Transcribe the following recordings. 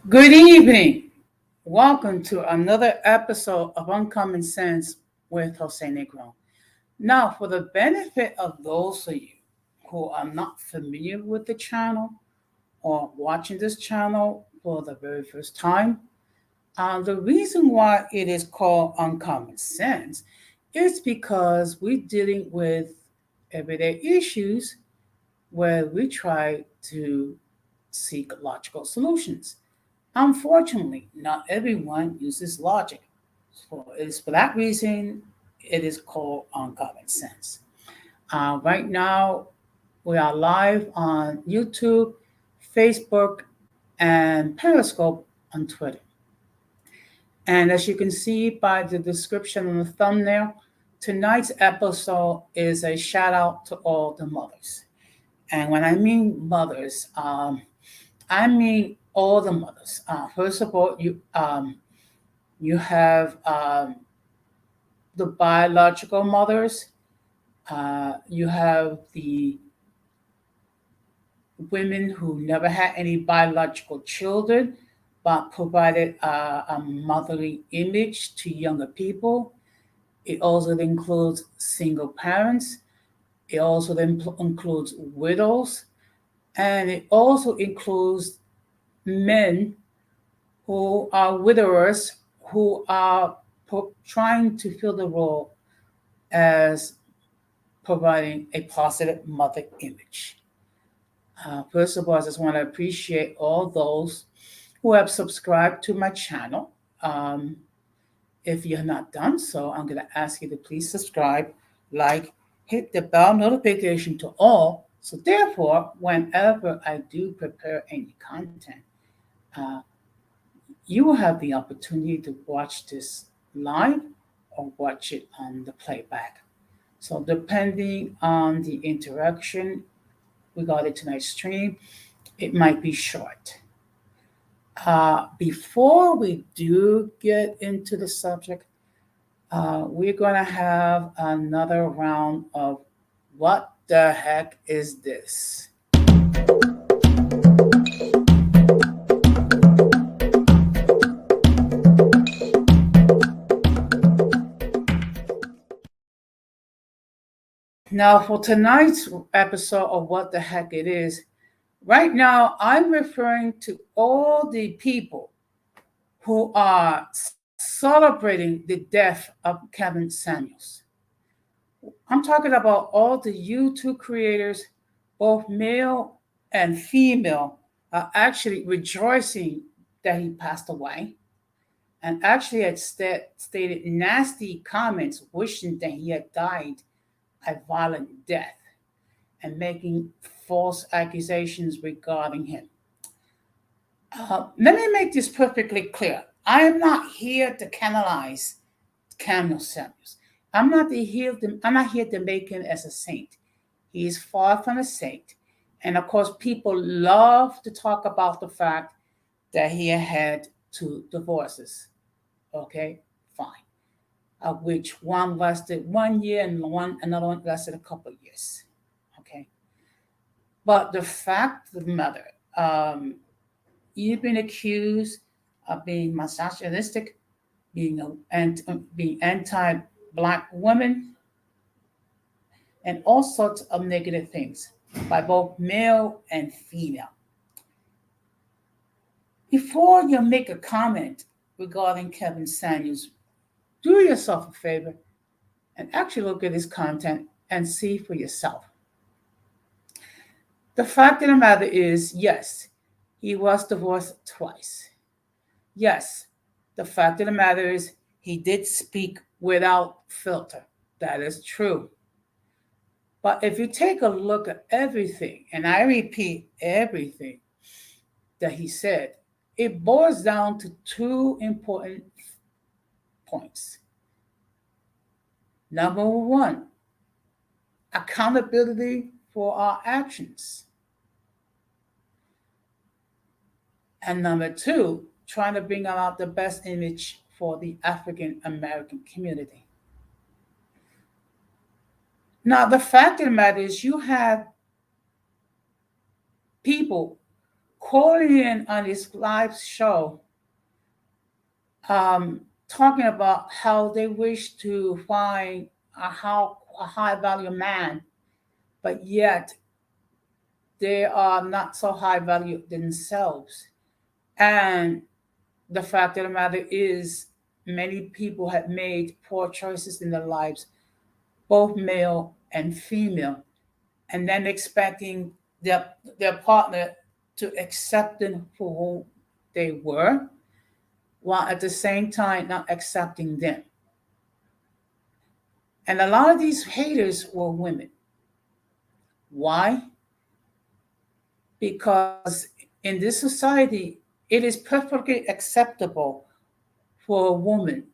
Good evening. Welcome to another episode of Uncommon Sense with Jose Negro. Now, for the benefit of those of you who are not familiar with the channel or watching this channel for the very first time, the reason why it is called Uncommon Sense is because we're dealing with everyday issues where we try to seek logical solutions. Unfortunately, not everyone uses logic. So it is for that reason it is called Uncommon Sense. Right now, we are live on YouTube, Facebook, and Periscope on Twitter. And as you can see by the description on the thumbnail, tonight's episode is a shout out to all the mothers. And when I mean mothers, I mean all the mothers. First of all, you have the biological mothers. You have the women who never had any biological children, but provided a motherly image to younger people. It also includes single parents. It also includes widows, and it also includes men who are widowers who are trying to fill the role as providing a positive mother image. First of all, I just want to appreciate all those who have subscribed to my channel. Um, if you have not done so, I'm going to ask you to please subscribe, like, hit the bell notification to all. So, therefore, whenever I do prepare any content, uh, you will have the opportunity to watch this live or watch it on the playback. So, depending on the interaction regarding tonight's stream, it might be short. Before we do get into the subject, we're going to have another round of what the heck is this? Now, for tonight's episode of What the Heck It Is, right now I'm referring to all the people who are celebrating the death of Kevin Samuels. I'm talking about all the YouTube creators, both male and female, are actually rejoicing that he passed away and actually had stated nasty comments wishing that he had died a violent death and making false accusations regarding him. Let me make this perfectly clear. I am not here to canonize Samuel Samuels. I'm not here to make him as a saint. He is far from a saint. And of course, people love to talk about the fact that he had two divorces. Okay, fine. Of which one lasted 1 year and another one lasted a couple of years. Okay. But the fact of the matter, you've been accused of being misogynistic, being anti-black women, and all sorts of negative things by both male and female. Before you make a comment regarding Kevin Samuels, do yourself a favor and actually look at his content and see for yourself. The fact of the matter is, yes, he was divorced twice. Yes, the fact of the matter is, he did speak without filter. That is true. But if you take a look at everything, and I repeat everything that he said, it boils down to two important points. Number one, accountability for our actions. And number two, trying to bring about the best image for the African American community. Now, the fact of the matter is, you have people calling in on this live show, talking about how they wish to find a high value man, but yet they are not so high value themselves. And the fact of the matter is, many people have made poor choices in their lives, both male and female, and then expecting their partner to accept them for who they were, while at the same time not accepting them. And a lot of these haters were women. Why? Because in this society, it is perfectly acceptable for a woman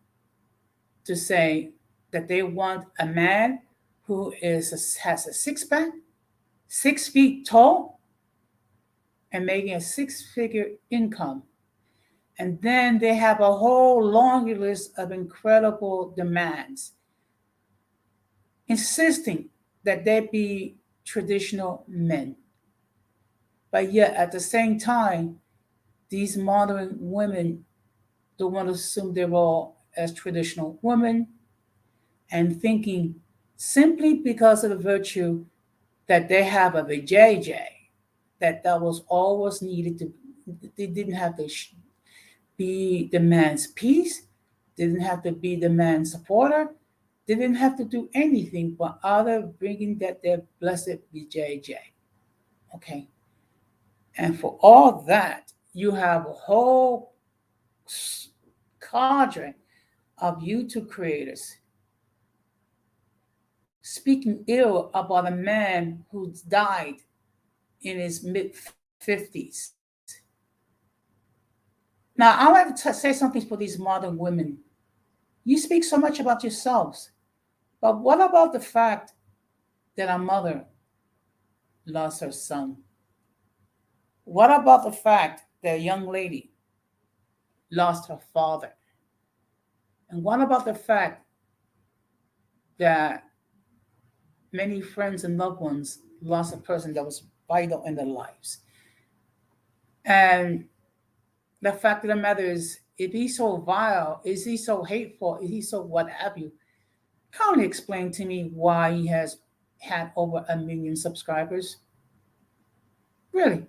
to say that they want a man who has a six pack, 6 feet tall, and making a six-figure income. And then they have a whole laundry list of incredible demands, insisting that they be traditional men. But yet, at the same time, these modern women don't want to assume they're all as traditional women, and thinking simply because of the virtue that they have of a JJ, that was always needed to, they didn't have to be the man's peace, didn't have to be the man's supporter, they didn't have to do anything but other bringing that their blessed BJJ. Okay. And for all that, you have a whole cadre of YouTube creators speaking ill about a man who died in his mid 50s. Now, I want to say something for these modern women. You speak so much about yourselves, but what about the fact that a mother lost her son? What about the fact that a young lady lost her father? And what about the fact that many friends and loved ones lost a person that was vital in their lives? And the fact of the matter is, if he's so vile, is he so hateful, is he so what have you, kindly explain to me why he has had over 1 million subscribers. Really,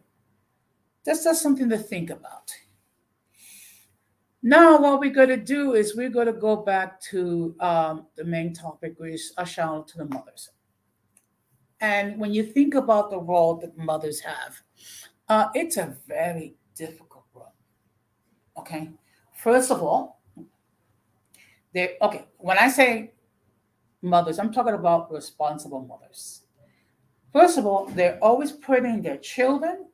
that's just something to think about. Now, what we're going to do is we're going to go back to the main topic, which is a shout out to the mothers. And when you think about the role that mothers have, it's a very difficult role. Okay. First of all, when I say mothers, I'm talking about responsible mothers. First of all, they're always putting their children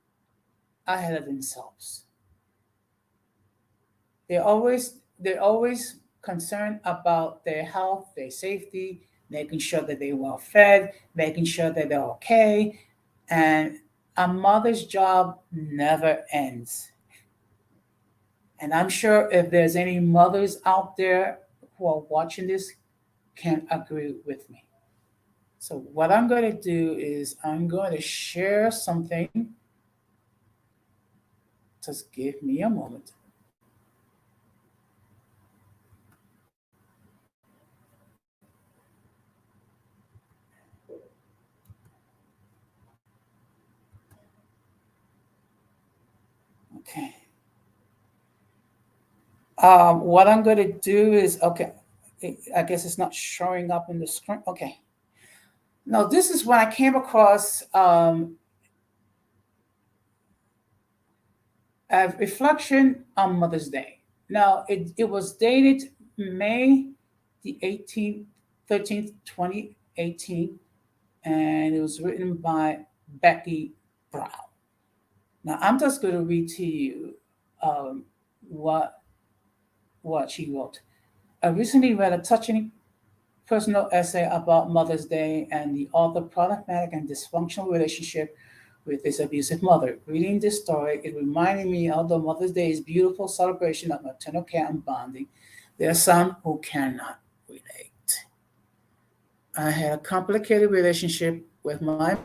ahead of themselves. They're always concerned about their health, their safety, making sure that they're well fed, making sure that they're okay. And a mother's job never ends. And I'm sure if there's any mothers out there who are watching this, can agree with me. So what I'm going to do is I'm going to share something. Just give me a moment. Okay. What I'm going to do is, okay, I guess it's not showing up in the screen. Okay. Now, this is when I came across a reflection on Mother's Day. Now, it was dated May the 18th, 13th, 2018, and it was written by Becky Brown. Now, I'm just going to read to you what she wrote. I recently read a touching personal essay about Mother's Day and the author problematic and dysfunctional relationship with his abusive mother. Reading this story, it reminded me, although Mother's Day is a beautiful celebration of maternal care and bonding, there are some who cannot relate. I had a complicated relationship with my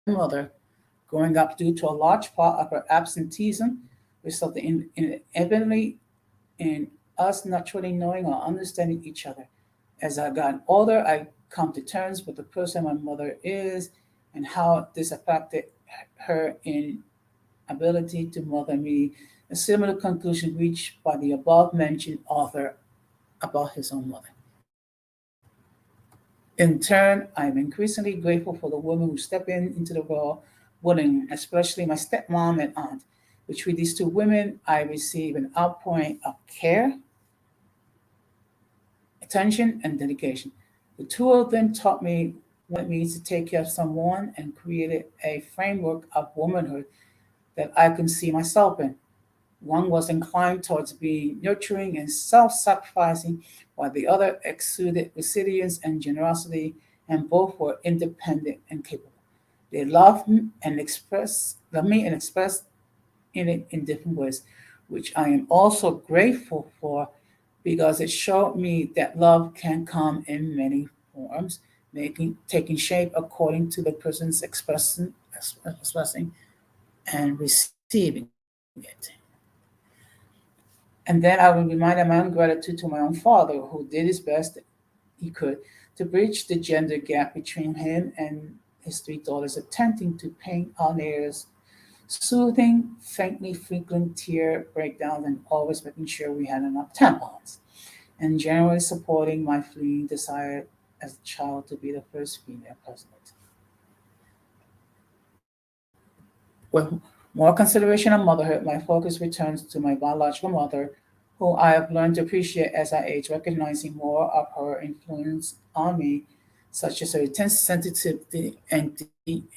mother, Growing up due to a large part of her absenteeism resulted inevitably in us not truly knowing or understanding each other. As I got older, I come to terms with the person my mother is and how this affected her inability to mother me. A similar conclusion reached by the above mentioned author about his own mother. In turn, I'm increasingly grateful for the women who step into the role willing, especially my stepmom and aunt. Between these two women, I receive an outpouring of care, attention, and dedication. The two of them taught me what it means to take care of someone and created a framework of womanhood that I can see myself in. One was inclined towards being nurturing and self sacrificing, while the other exuded resilience and generosity, and both were independent and capable. They love me and express in it in different ways, which I am also grateful for because it showed me that love can come in many forms, making taking shape according to the person's expressing and receiving it. And then I will remind my own gratitude to my own father, who did his best he could to bridge the gender gap between him and his three daughters, attempting to paint our ears, soothing, faintly frequent tear breakdowns, and always making sure we had enough tampons, and generally supporting my fleeting desire as a child to be the first female president. With more consideration of motherhood, my focus returns to my biological mother, who I have learned to appreciate as I age, recognizing more of her influence on me, such as her intense sensitivity and deep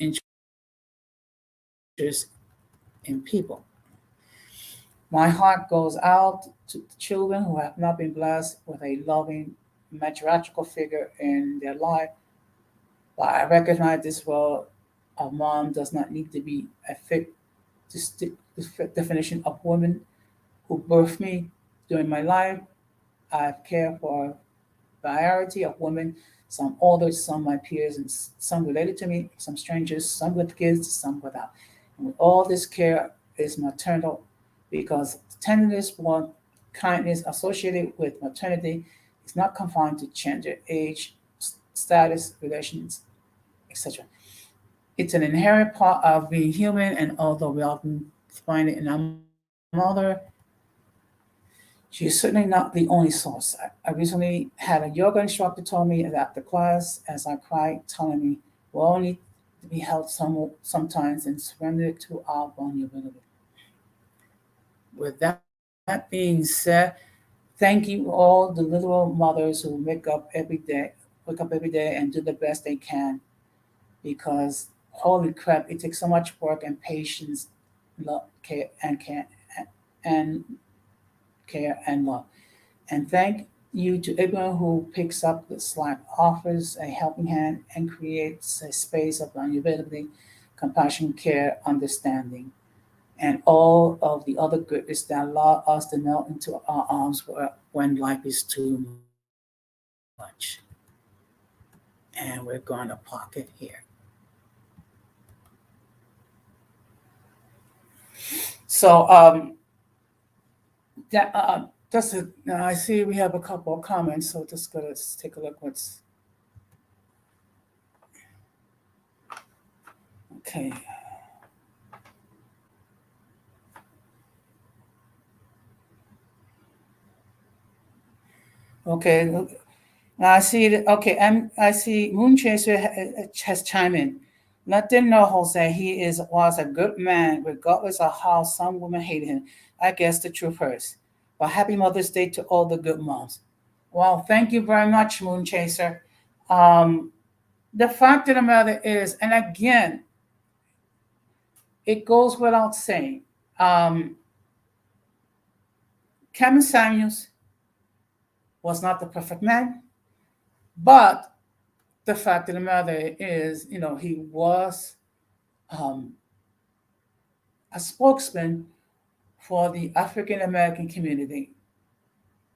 interest in people. My heart goes out to the children who have not been blessed with a loving, matriarchal figure in their life, but I recognize this role of mom does not need to be a fixed definition of woman who birthed me during my life. I've cared for a variety of women, some older, some my peers, and some related to me, some strangers, some with kids, some without. And with all this care is maternal because tenderness, warmth, kindness associated with maternity is not confined to gender, age, status, relations, etc. It's an inherent part of being human, and although we often find it in our mother, she is certainly not the only source. I recently had a yoga instructor tell me after class as I cried, telling me we all need to be held sometimes and surrender to our vulnerability. With that being said, thank you all the literal mothers who wake up every day and do the best they can because holy crap, it takes so much work and patience, love, and care and love. And thank you to everyone who picks up the slack, offers a helping hand, and creates a space of vulnerability, compassion, care, understanding, and all of the other goodness that allow us to melt into our arms when life is too much. And we're going to park it here. So that just I see we have a couple of comments, so just let's take a look. What's okay? Okay, I see that. Okay, I see Moonchaser has chimed in. Let them know, Jose, was a good man, regardless of how some women hate him. I guess the truth hurts. But happy Mother's Day to all the good moms. Well, thank you very much, Moonchaser. Um, the fact of the matter is, and again, it goes without saying, um, Kevin Samuels was not the perfect man, but the fact of the matter is, he was um, a spokesman for the African American community,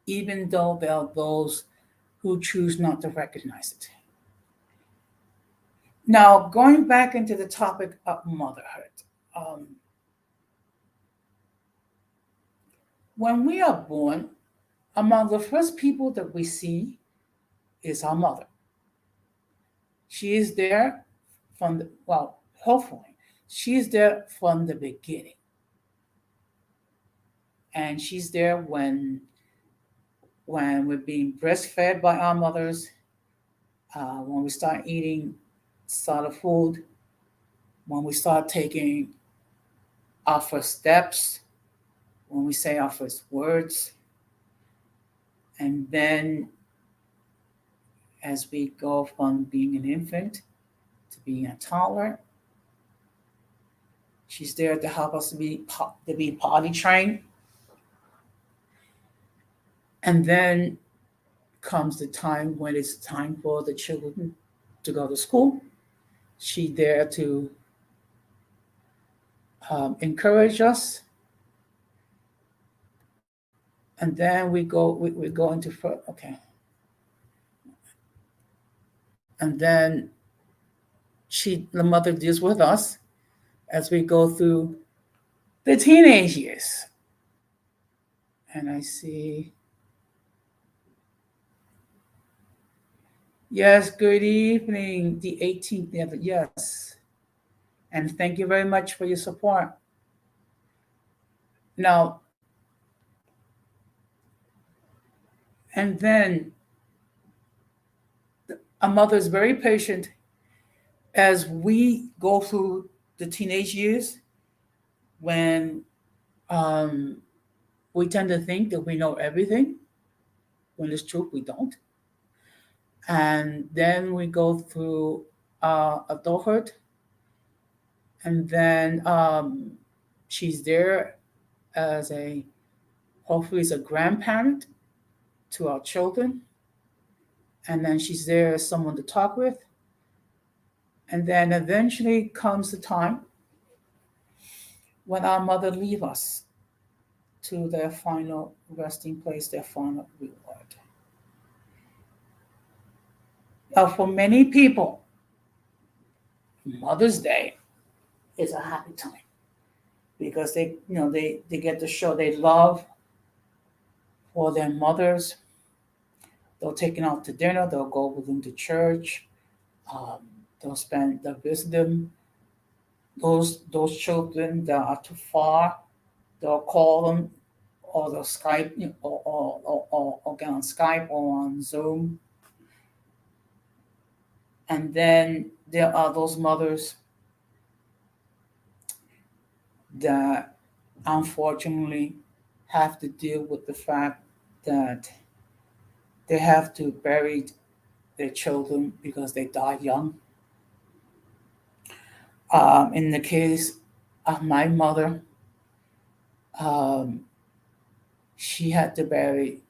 even though there are those who choose not to recognize it. Now, going back into the topic of motherhood, um, when we are born, among the first people that we see is our mother. She is there from the, well, hopefully, she is there from the beginning. And she's there when we're being breastfed by our mothers, when we start eating solid food, when we start taking our first steps, when we say our first words, and then as we go from being an infant to being a toddler, she's there to help us to be potty trained. And then comes the time when it's time for the children to go to school. She's there to encourage us, and then we go into okay, and then the mother deals with us as we go through the teenage years. And I see, yes, good evening, the 18th. Yes, and thank you very much for your support. Now, and then a mother is very patient as we go through the teenage years when um, we tend to think that we know everything, when it's true, we don't. And then we go through adulthood, and then she's there as hopefully as a grandparent to our children, and then she's there as someone to talk with. And then eventually comes the time when our mother leave us to their final resting place, their final reward. Now, for many people, Mother's Day is a happy time because they get to show their love for their mothers. They'll take them out to dinner. They'll go with them to church. Um, they'll visit them. Those children that are too far, they'll call them, or they'll Skype, or get on Skype or on Zoom. And then there are those mothers that unfortunately have to deal with the fact that they have to bury their children because they died young. In the case of my mother, um, she had to bury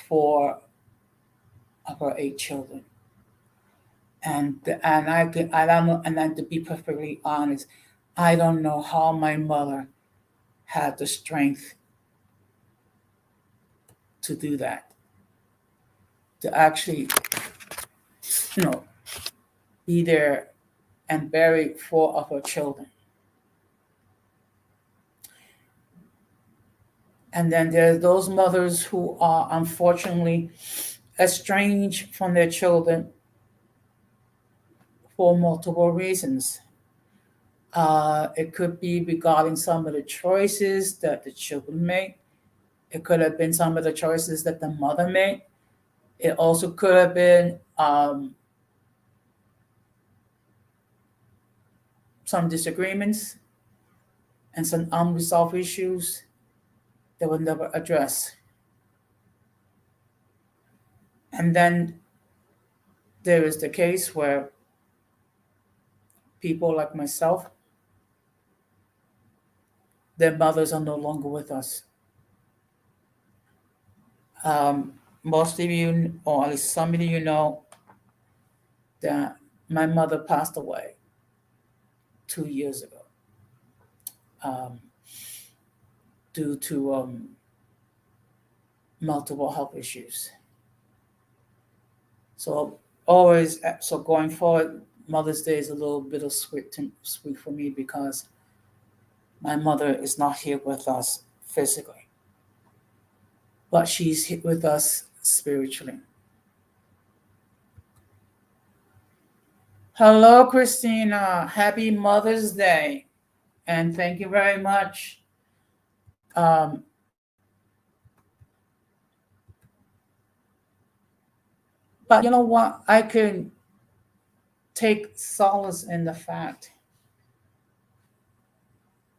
four of her eight children, I don't know, and then to be perfectly honest, I don't know how my mother had the strength to do that, to actually, you know, be there and bury four of her children. And then there's those mothers who are unfortunately estranged from their children for multiple reasons. It could be regarding some of the choices that the children make. It could have been some of the choices that the mother made. It also could have been some disagreements and some unresolved issues that were never addressed. And then there is the case where people like myself, their mothers are no longer with us. Most of you, or at least some of you, know that my mother passed away 2 years ago um, due to multiple health issues. So going forward, Mother's Day is a little bit of sweet for me because my mother is not here with us physically, but she's here with us spiritually. Hello, Christina. Happy Mother's Day. And thank you very much. Um, but you know what? I can take solace in the fact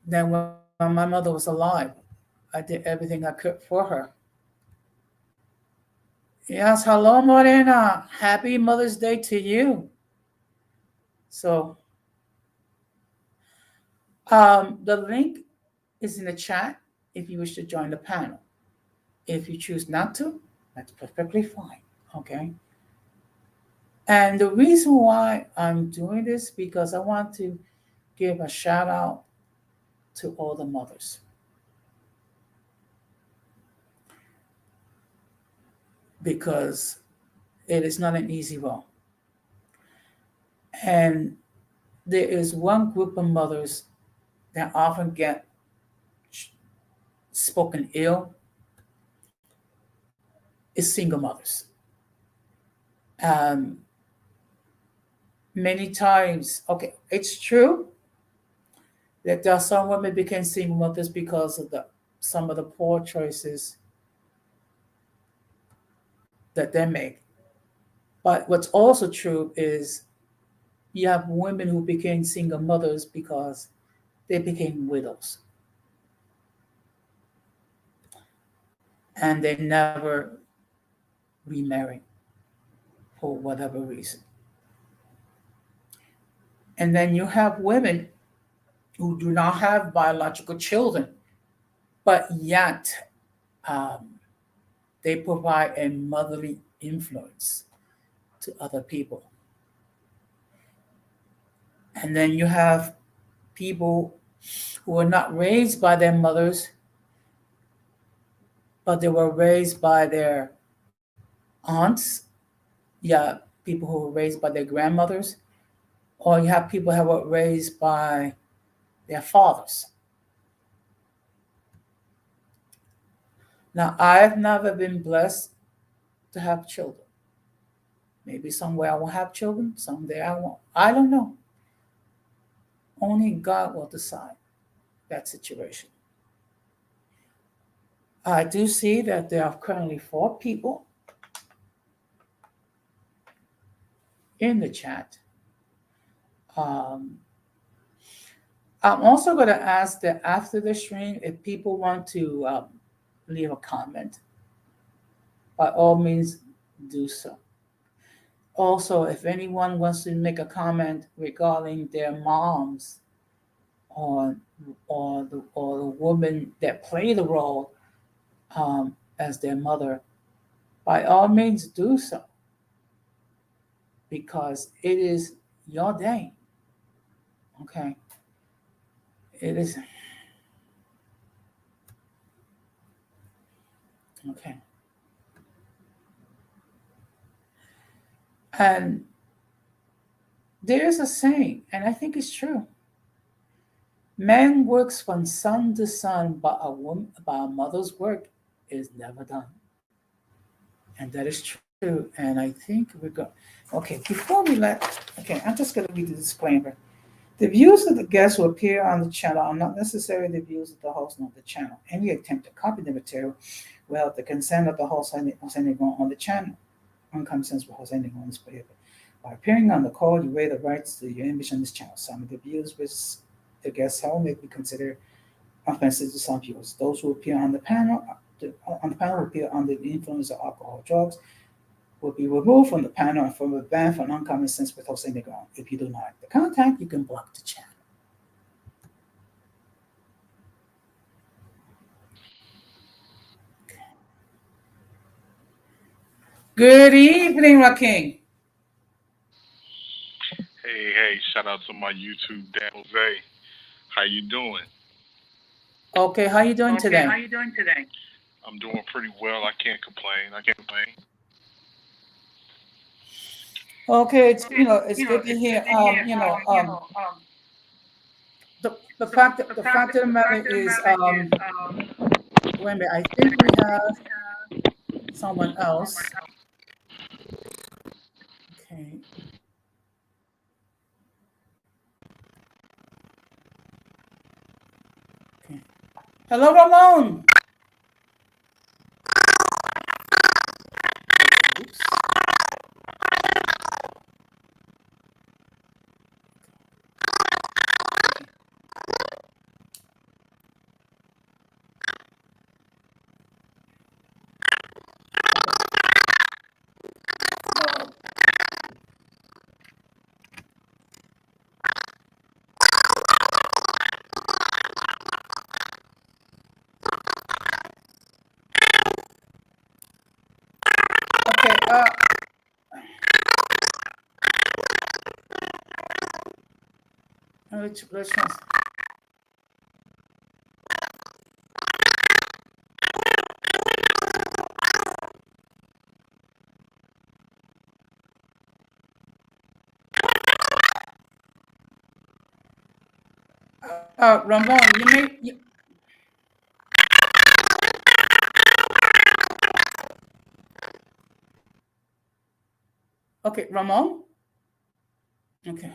that when my mother was alive, I did everything I could for her. Yes, hello, Morena. Happy Mother's Day to you. So, the link is in the chat if you wish to join the panel. If you choose not to, that's perfectly fine. Okay. And the reason why I'm doing this because I want to give a shout out to all the mothers. Because it is not an easy role. And there is one group of mothers that often get spoken ill is single mothers. Um, Many times, okay, it's true that there are some women became single mothers because of some of the poor choices that they make. But what's also true is you have women who became single mothers because they became widows and they never remarried for whatever reason. And then you have women who do not have biological children, but yet um, they provide a motherly influence to other people. And then you have people who were not raised by their mothers, but they were raised by their aunts. Yeah, people who were raised by their grandmothers, or you have people who were raised by their fathers. Now, I've never been blessed to have children. Maybe somewhere I will have children, someday I won't. I don't know. Only God will decide that situation. I do see that there are currently 4 people in the chat. Um, I'm also going to ask that after the stream, if people want to leave a comment, by all means, do so. Also, if anyone wants to make a comment regarding their moms or the woman that play the role as their mother, by all means do so, because it is your day. Okay, it is. Okay, and there is a saying, and I think it's true. Man works from sun to sun, but a mother's work is never done. And that is true. And I think we're going. Okay, before we okay, I'm just going to read the disclaimer. The views of the guests who appear on the channel are not necessarily the views of the host of the channel. Any attempt to copy the material without the consent of the host on the channel, uncommon sense with host anyone is prohibited. By appearing on the call, you waive the rights to your image on this channel. Some of the views which the guests held may be considered offensive to some viewers. Those who appear on the panel will appear under the influence of alcohol or drugs, will be removed from the panel and from the ban for uncommon sense with hosting the ground. If you do not like the content, you can block the channel. Okay. Good evening, Raking. Hey, shout out to my YouTube Dan Jose. How you doing? Okay, how you doing today? I'm doing pretty well. I can't complain. Okay, it's good to hear. The fact of the matter is, wait a minute. I think we have someone else. Okay. Okay. Hello, Ramon. Oops. Uh, okay. Let's Ramon, okay, Ramon. Okay.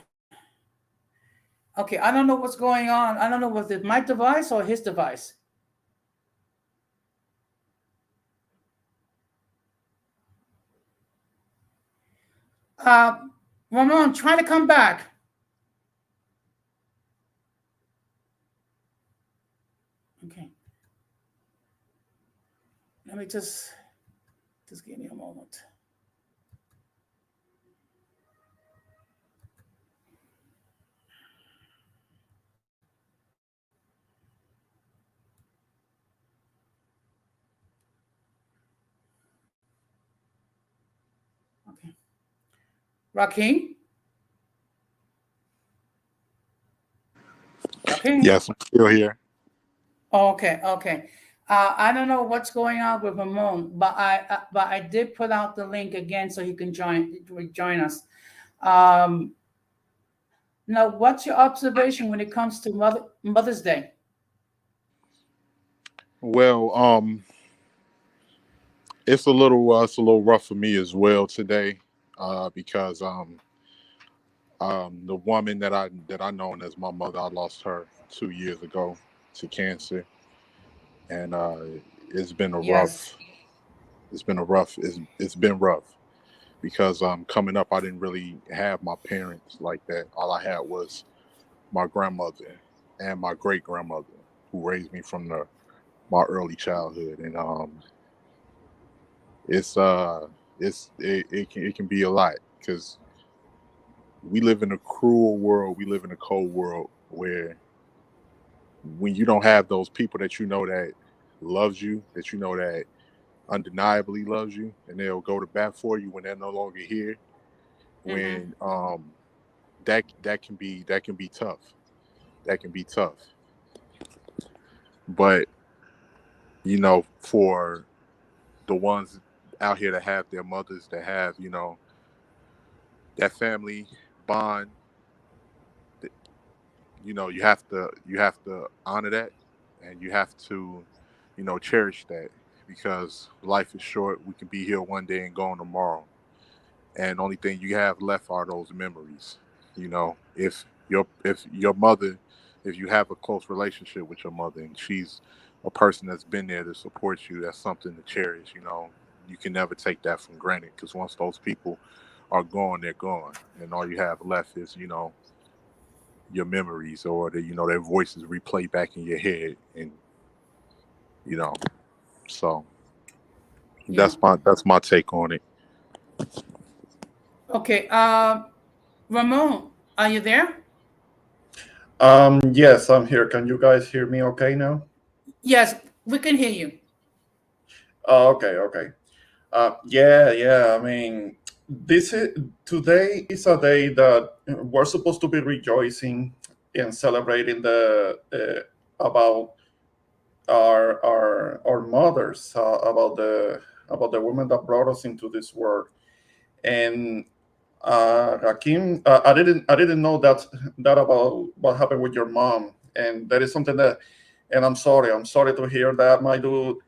Okay, I don't know what's going on. I don't know was it my device or his device. Uh, Ramon, try to come back. Okay. Let me just give me a moment. Okay. Raheem? Raheem? Yes, I'm still here. Okay, okay. I don't know what's going on with Ramon, but I did put out the link again so he can join us. Um, Now, what's your observation when it comes to Mother's Day? Well, it's a little rough for me as well today, because the woman that I known as my mother, I lost her 2 years ago to cancer, and it's been a Yes. rough it's been rough because coming up I didn't really have my parents like that. All I had was my grandmother and my great grandmother who raised me from my early childhood, and it's it can be a lot because we live in a cruel world. We live in a cold world where when you don't have those people that you know that loves you, that you know that undeniably loves you, and they'll go to bat for you when they're no longer here. Mm-hmm. When that can be tough. That can be tough. But for the ones out here that have their mothers, that have that family bond, th- you have to honor that, and you have to cherish that, because life is short. We can be here one day and gone tomorrow, and the only thing you have left are those memories. If your mother, if you have a close relationship with your mother and she's a person that's been there to support you, that's something to cherish. You can never take that for granted, because once those people are gone, they're gone, and all you have left is your memories, or their voices replay back in your head. And you know so Yeah. that's my take on it. Okay. Ramon, are you there? Yes, I'm here. Can you guys hear me okay now? Yes, we can hear you. Oh, okay, okay. Yeah. I mean, this is today is a day that we're supposed to be rejoicing and celebrating the about our mothers, about the women that brought us into this world. And Rakim, I didn't know that about what happened with your mom, and that is something that, and I'm sorry to hear that, my dude.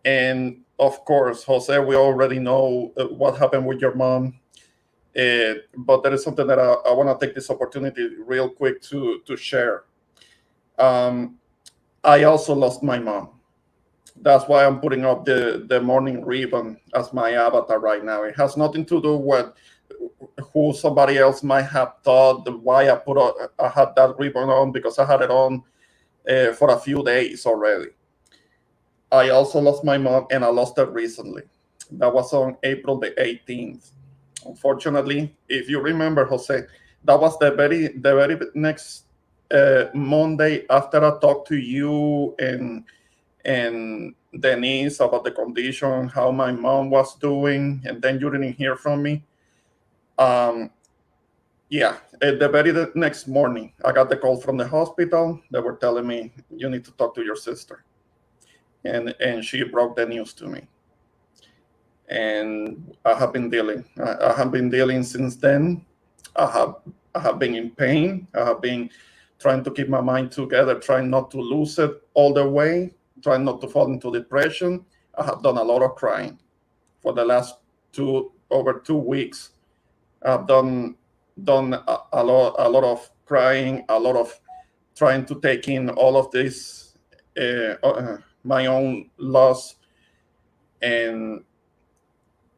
And of course, Jose, we already know what happened with your mom. But there is something that I want to take this opportunity real quick to share. Um, I also lost my mom. That's why I'm putting up the morning ribbon as my avatar right now. It has nothing to do with who somebody else might have thought why I had that ribbon on, because I had it on for a few days already. I also lost my mom, and I lost her recently. That was on April the 18th. Unfortunately, if you remember, Jose, that was the very next Monday after I talked to you and Denise about the condition, how my mom was doing, and then you didn't hear from me. Um, yeah, the next morning, I got the call from the hospital. They were telling me you need to talk to your sister, and she broke the news to me. And I have been dealing. I have been dealing since then. I have I have been in pain. I have been trying to keep my mind together, trying not to lose it all the way, trying not to fall into depression. I have done a lot of crying for the last two over 2 weeks. I've done a lot of crying, a lot of trying to take in all of this, my own loss, and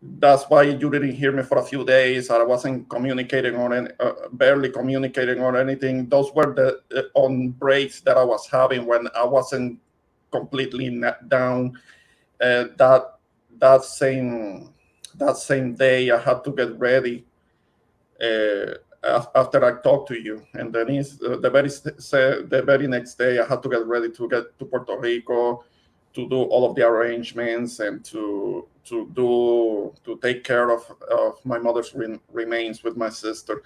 that's why you didn't hear me for a few days. I wasn't communicating on any, barely communicating on anything. Those were the on breaks that I was having when I wasn't completely down. That that same that same day, I had to get ready after I talked to you, and then the very next day, I had to get ready to get to Puerto Rico to do all of the arrangements and to take care of my mother's remains with my sister.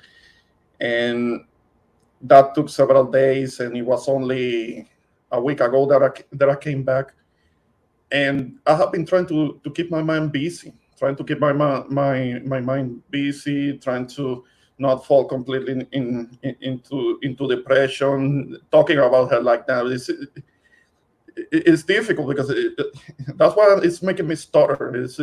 And that took several days, and it was only a week ago that I came back. And I have been trying to keep my mind busy, trying to keep my mind busy, trying to not fall completely into depression. Talking about her like that it's difficult because that's why it's making me stutter. It's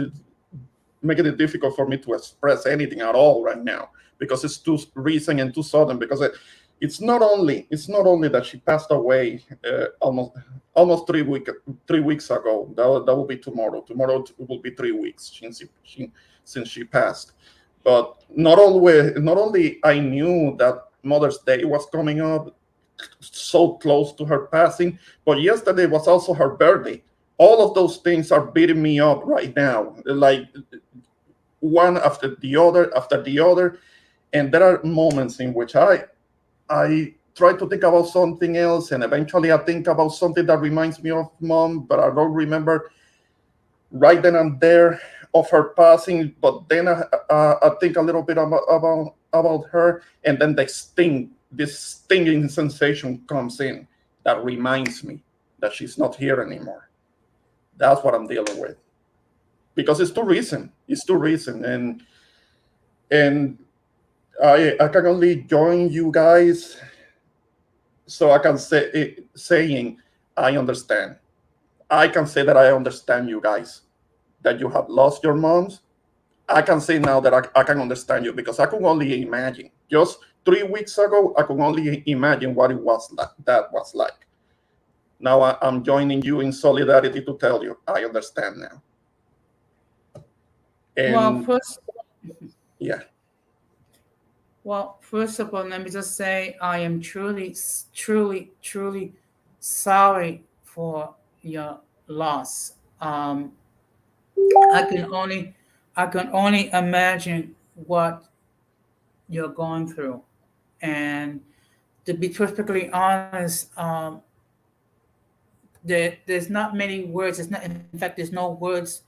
making it difficult for me to express anything at all right now, because it's too recent and too sudden. Because it's not only that she passed away almost 3 weeks ago. That will be tomorrow. Tomorrow will be 3 weeks since she passed. But not only I knew that Mother's Day was coming up, so close to her passing, but yesterday was also her birthday. All of those things are beating me up right now, like one after the other. And there are moments in which I try to think about something else, and eventually I think about something that reminds me of mom, but I don't remember right then and there of her passing. But then I think a little bit about her, and then this stinging sensation comes in that reminds me that she's not here anymore. That's what I'm dealing with, because it's too recent. It's too recent, and I can only join you guys so I can saying I understand. I can say that I understand you guys, that you have lost your moms. I can say now that I can understand you, because I could only imagine. Just 3 weeks ago, I could only imagine what it was like. That was like. Now I'm joining you in solidarity to tell you I understand now. Well, And first, yeah, first of all, let me just say I am truly, truly, truly sorry for your loss. I can only, I can only imagine what you're going through, and to be perfectly honest, there's not many words. There's not, in fact, there's no words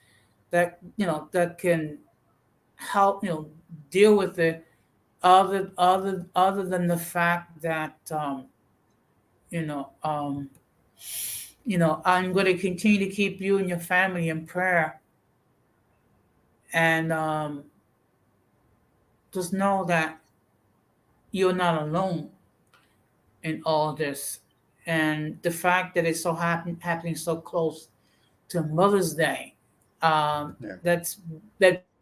that that can help deal with it other than the fact that you know um I'm going to continue to keep you and your family in prayer, and just know that you're not alone in all this. And the fact that it's happening so close to Mother's Day, Yeah. that's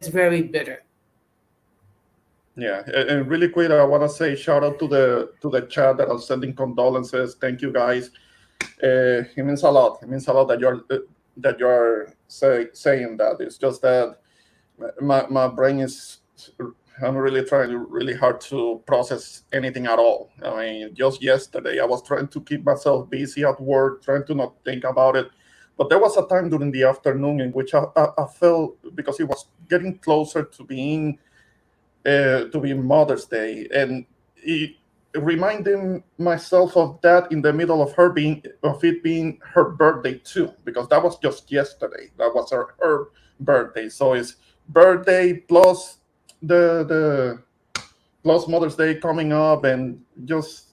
very bitter. Yeah, and really quick, I want to say shout out to the chat that are sending condolences. Thank you guys. It means a lot. It means a lot that you're saying that. It's just that my brain is. I'm really trying really hard to process anything at all. I mean, just yesterday I was trying to keep myself busy at work, trying to not think about it. But there was a time during the afternoon in which I felt, because it was getting closer to be Mother's Day, and it, reminding myself of that in the middle of it being her birthday too, because that was just yesterday. That was her birthday, so it's birthday plus the plus Mother's Day coming up, and just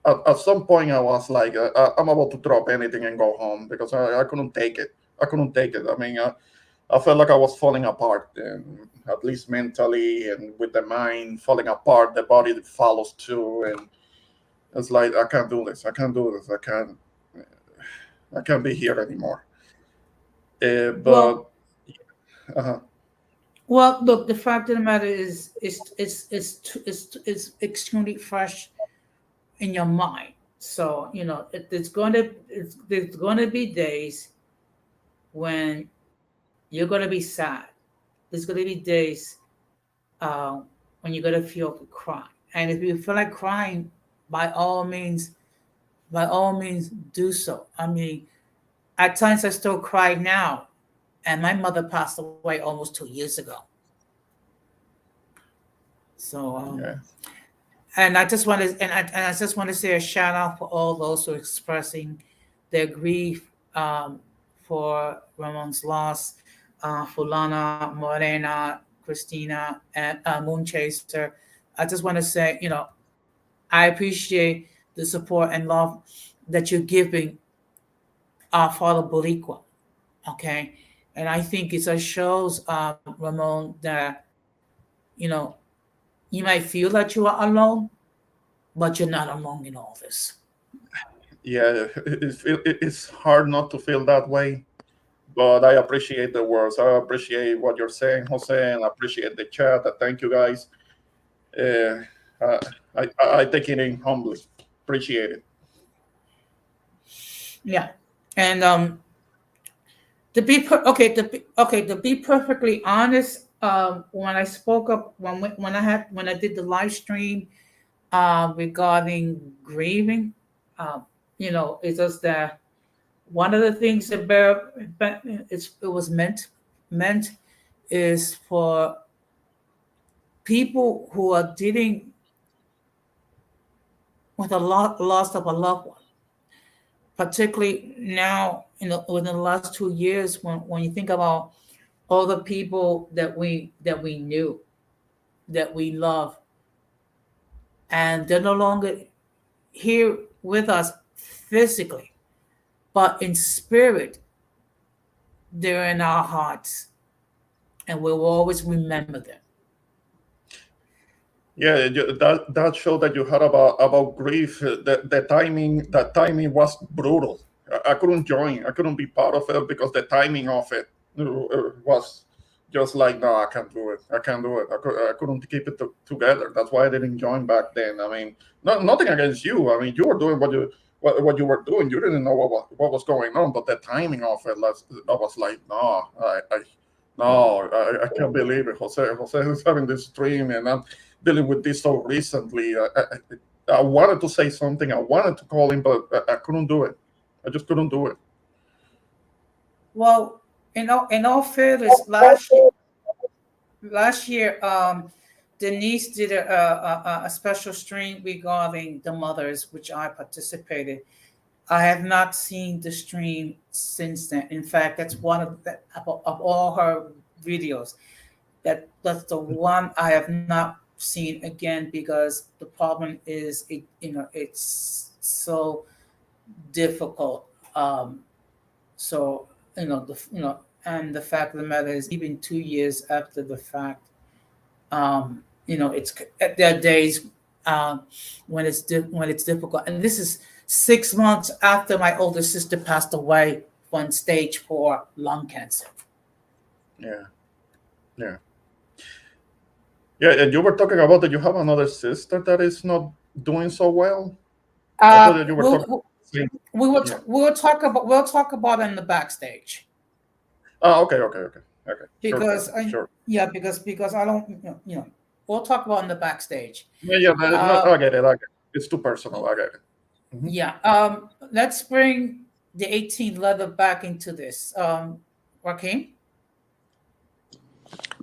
at some point I was like, I'm about to drop anything and go home because I couldn't take it. I couldn't take it. I mean, I felt like I was falling apart, and at least mentally and with the mind falling apart, the body follows too, and it's like I can't do this. I can't do this. I can't be here anymore. But Well, uh, well, look, the fact of the matter is extremely fresh in your mind. So there's going to be days when you're going to be sad. There's going to be days uh, when you're going to feel to cry. And if you feel like crying, by all means, by all means, do so. I mean, at times I still cry now, and my mother passed away almost 2 years ago. So, yeah, and I just want to, and I just want to say a shout out for all those who are expressing their grief for Ramon's loss, Fulana, Morena, Christina, and Moonchaser. I just want to say, I appreciate the support and love that you're giving our father Boricua. Okay, and I think it just shows Ramon that you know you might feel that you are alone, but you're not alone in all this. yeah, it's hard not to feel that way. But I appreciate the words. I appreciate what you're saying, Jose, and I appreciate the chat. Thank you guys. Uh, uh, I take it in humbly. Appreciate it. Yeah, and to be perfectly honest, when I spoke up when I did the live stream regarding grieving, um, it's just that one of the things that it was meant is for people who are dealing with a loss of a loved one, particularly now, within the last 2 years, when you think about all the people that we knew, that we love, and they're no longer here with us physically, but in spirit, they're in our hearts, and we'll always remember them. Yeah, that show that you had about grief, the timing was brutal. I couldn't join. I couldn't be part of it because the timing of it was just like, no, I can't do it. I can't do it. I couldn't keep it together. That's why I didn't join back then. I mean, nothing against you. I mean, you were doing what you were doing. You didn't know what was going on, but the timing of it, I was like, no, no, I can't believe it. Jose is having this dream, and I'm dealing with this so recently. I wanted to say something. I wanted to call him, but I couldn't do it. I just couldn't do it. Well, in all fairness, last year, Denise did a special stream regarding the mothers, which I participated. I have not seen the stream since then. In fact, that's one of all her videos. That's the one I have not seen again, because the problem is it's so difficult. So and the fact of the matter is, even 2 years after the fact, It's there are days when it's difficult, and this is 6 months after my older sister passed away from stage 4 lung cancer. Yeah, yeah, yeah. And you were talking about that you have another sister that is not doing so well. I thought that you were We'll, talking. Yeah. we'll talk about it in the backstage. Oh, okay. Because Sure. because I don't we'll talk about it in the backstage. Yeah. No, Uh, I get it. It's too personal. I get it. Mhm. yeah. Let's bring the 18 leather back into this. Joaquin.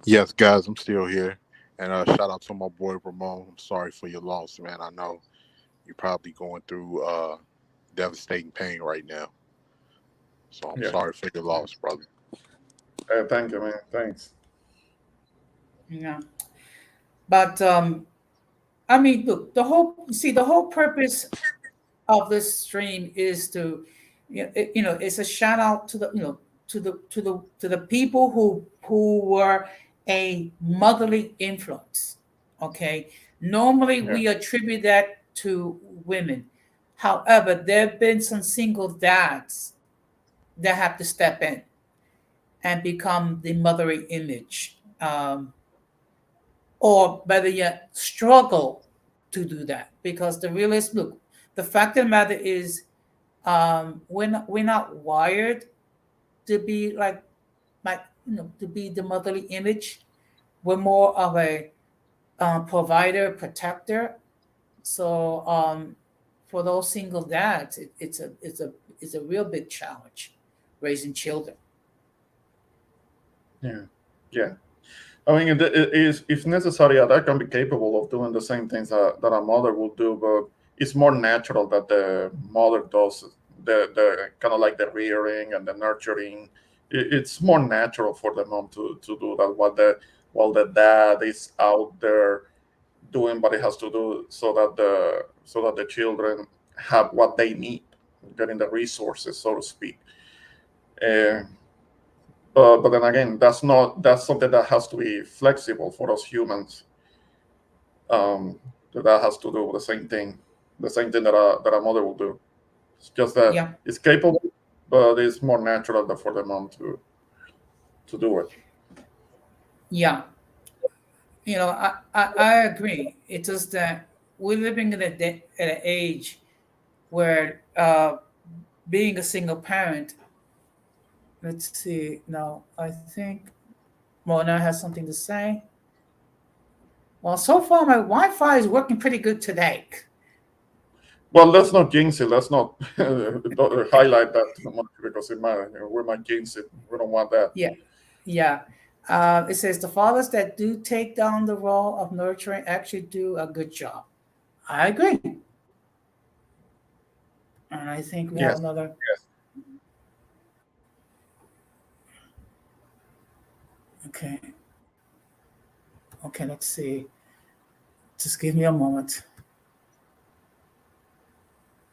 Yes, guys, I'm still here. And shout out to my boy Ramon. I'm sorry for your loss, man. I know you're probably going through devastating pain right now. So I'm Yeah. sorry for your loss, brother. Thank you, man. Thanks. Yeah. But I mean, look, the whole purpose of this stream is to, it's a shout out to the, to the people who were a motherly influence. Okay, normally Yeah. we attribute that to women. However, there have been some single dads that have to step in and become the motherly image, or better yet, struggle to do that, because the fact of the matter is, we're not wired to be to be the motherly image. We're more of a provider, protector. So for those single dads, it's a real big challenge raising children. Yeah. Yeah. I mean, it is, if necessary, I can be capable of doing the same things that a mother would do, but it's more natural that the mother does the kind of like the rearing and the nurturing. It's more natural for the mom to do that while the dad is out there doing what he has to do so that the children have what they need, getting the resources, so to speak. Uh, but then again, that's something that has to be flexible for us humans. That has to do the same thing that a mother will do. It's just that Yeah, it's capable, but it's more natural for the mom to do it. yeah. I agree. It's just that we're living in at an age where being a single parent. Let's see. No, I think Mona has something to say. Well, so far my Wi-Fi is working pretty good today. Well, let's not jinx it. Let's not highlight that too much because we might jinx it. We don't want that. Yeah, yeah. It says the fathers that do take down the role of nurturing actually do a good job. I agree, and I think we have Yes. another. Yes. Okay, okay. Let's see. Just give me a moment.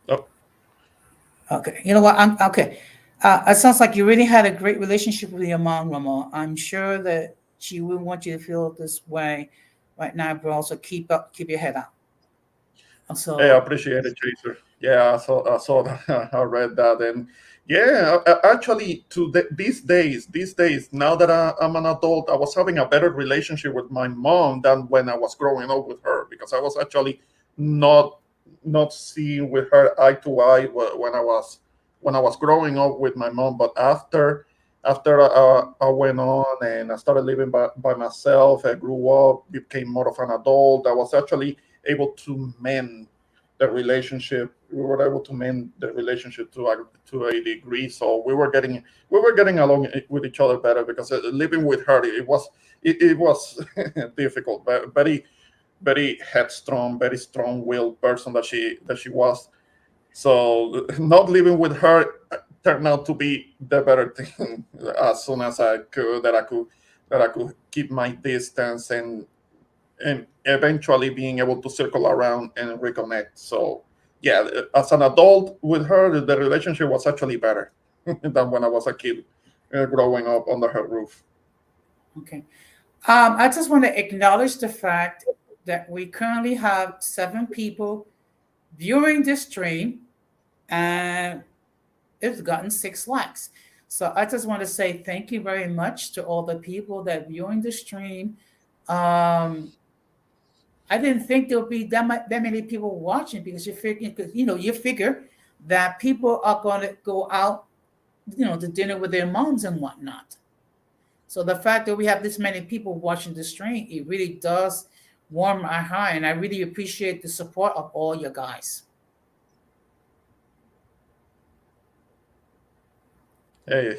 Oh, Okay, you know what? I'm okay. It sounds like you really had a great relationship with your mom, Ramon. I'm sure that she wouldn't want you to feel this way right now, bro. So keep your head up. hey, I So appreciate it, Chaser. Yeah, I saw that. I read that, and yeah, actually, these days, now that I'm an adult, I was having a better relationship with my mom than when I was growing up with her because I was actually not not seeing with her eye to eye when I was growing up with my mom. But after I went on and I started living by myself, I grew up, became more of an adult. I was actually able to mend the relationship. We were able to mend the relationship to a degree. So we were getting along with each other better because living with her it was difficult. Very very headstrong, very strong-willed person that she was. So not living with her turned out to be the better thing. As soon as that I could keep my distance and eventually being able to circle around and reconnect. So yeah, as an adult with her, the relationship was actually better than when I was a kid growing up under her roof. okay. I just want to acknowledge the fact that we currently have 7 people viewing this stream, and it's gotten 6 likes. So I just want to say thank you very much to all the people that viewing the stream. Um, I didn't think there would be that many people watching, because you figure that people are going to go out, to dinner with their moms and whatnot. So the fact that we have this many people watching the stream, it really does warm my heart, and I really appreciate the support of all you guys. Hey,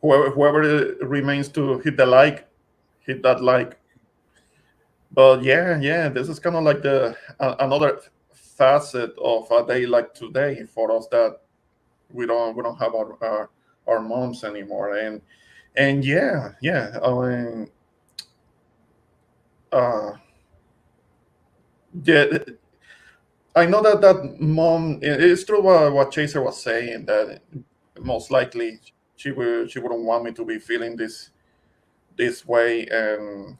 whoever remains to hit that like. But yeah, this is kind of like the another facet of a day like today for us, that we don't have our moms anymore. And yeah, I mean, uh, yeah, I know that mom. It's true what Chaser was saying, that most likely she wouldn't want me to be feeling this way. And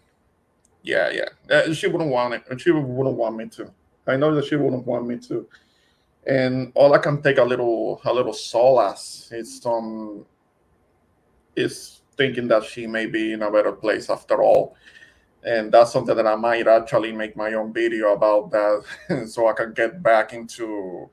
yeah, she wouldn't want it, and she wouldn't want me to. I know that she wouldn't want me to. And all I can take a little solace is thinking that she may be in a better place after all. And that's something that I might actually make my own video about, that so I can get back into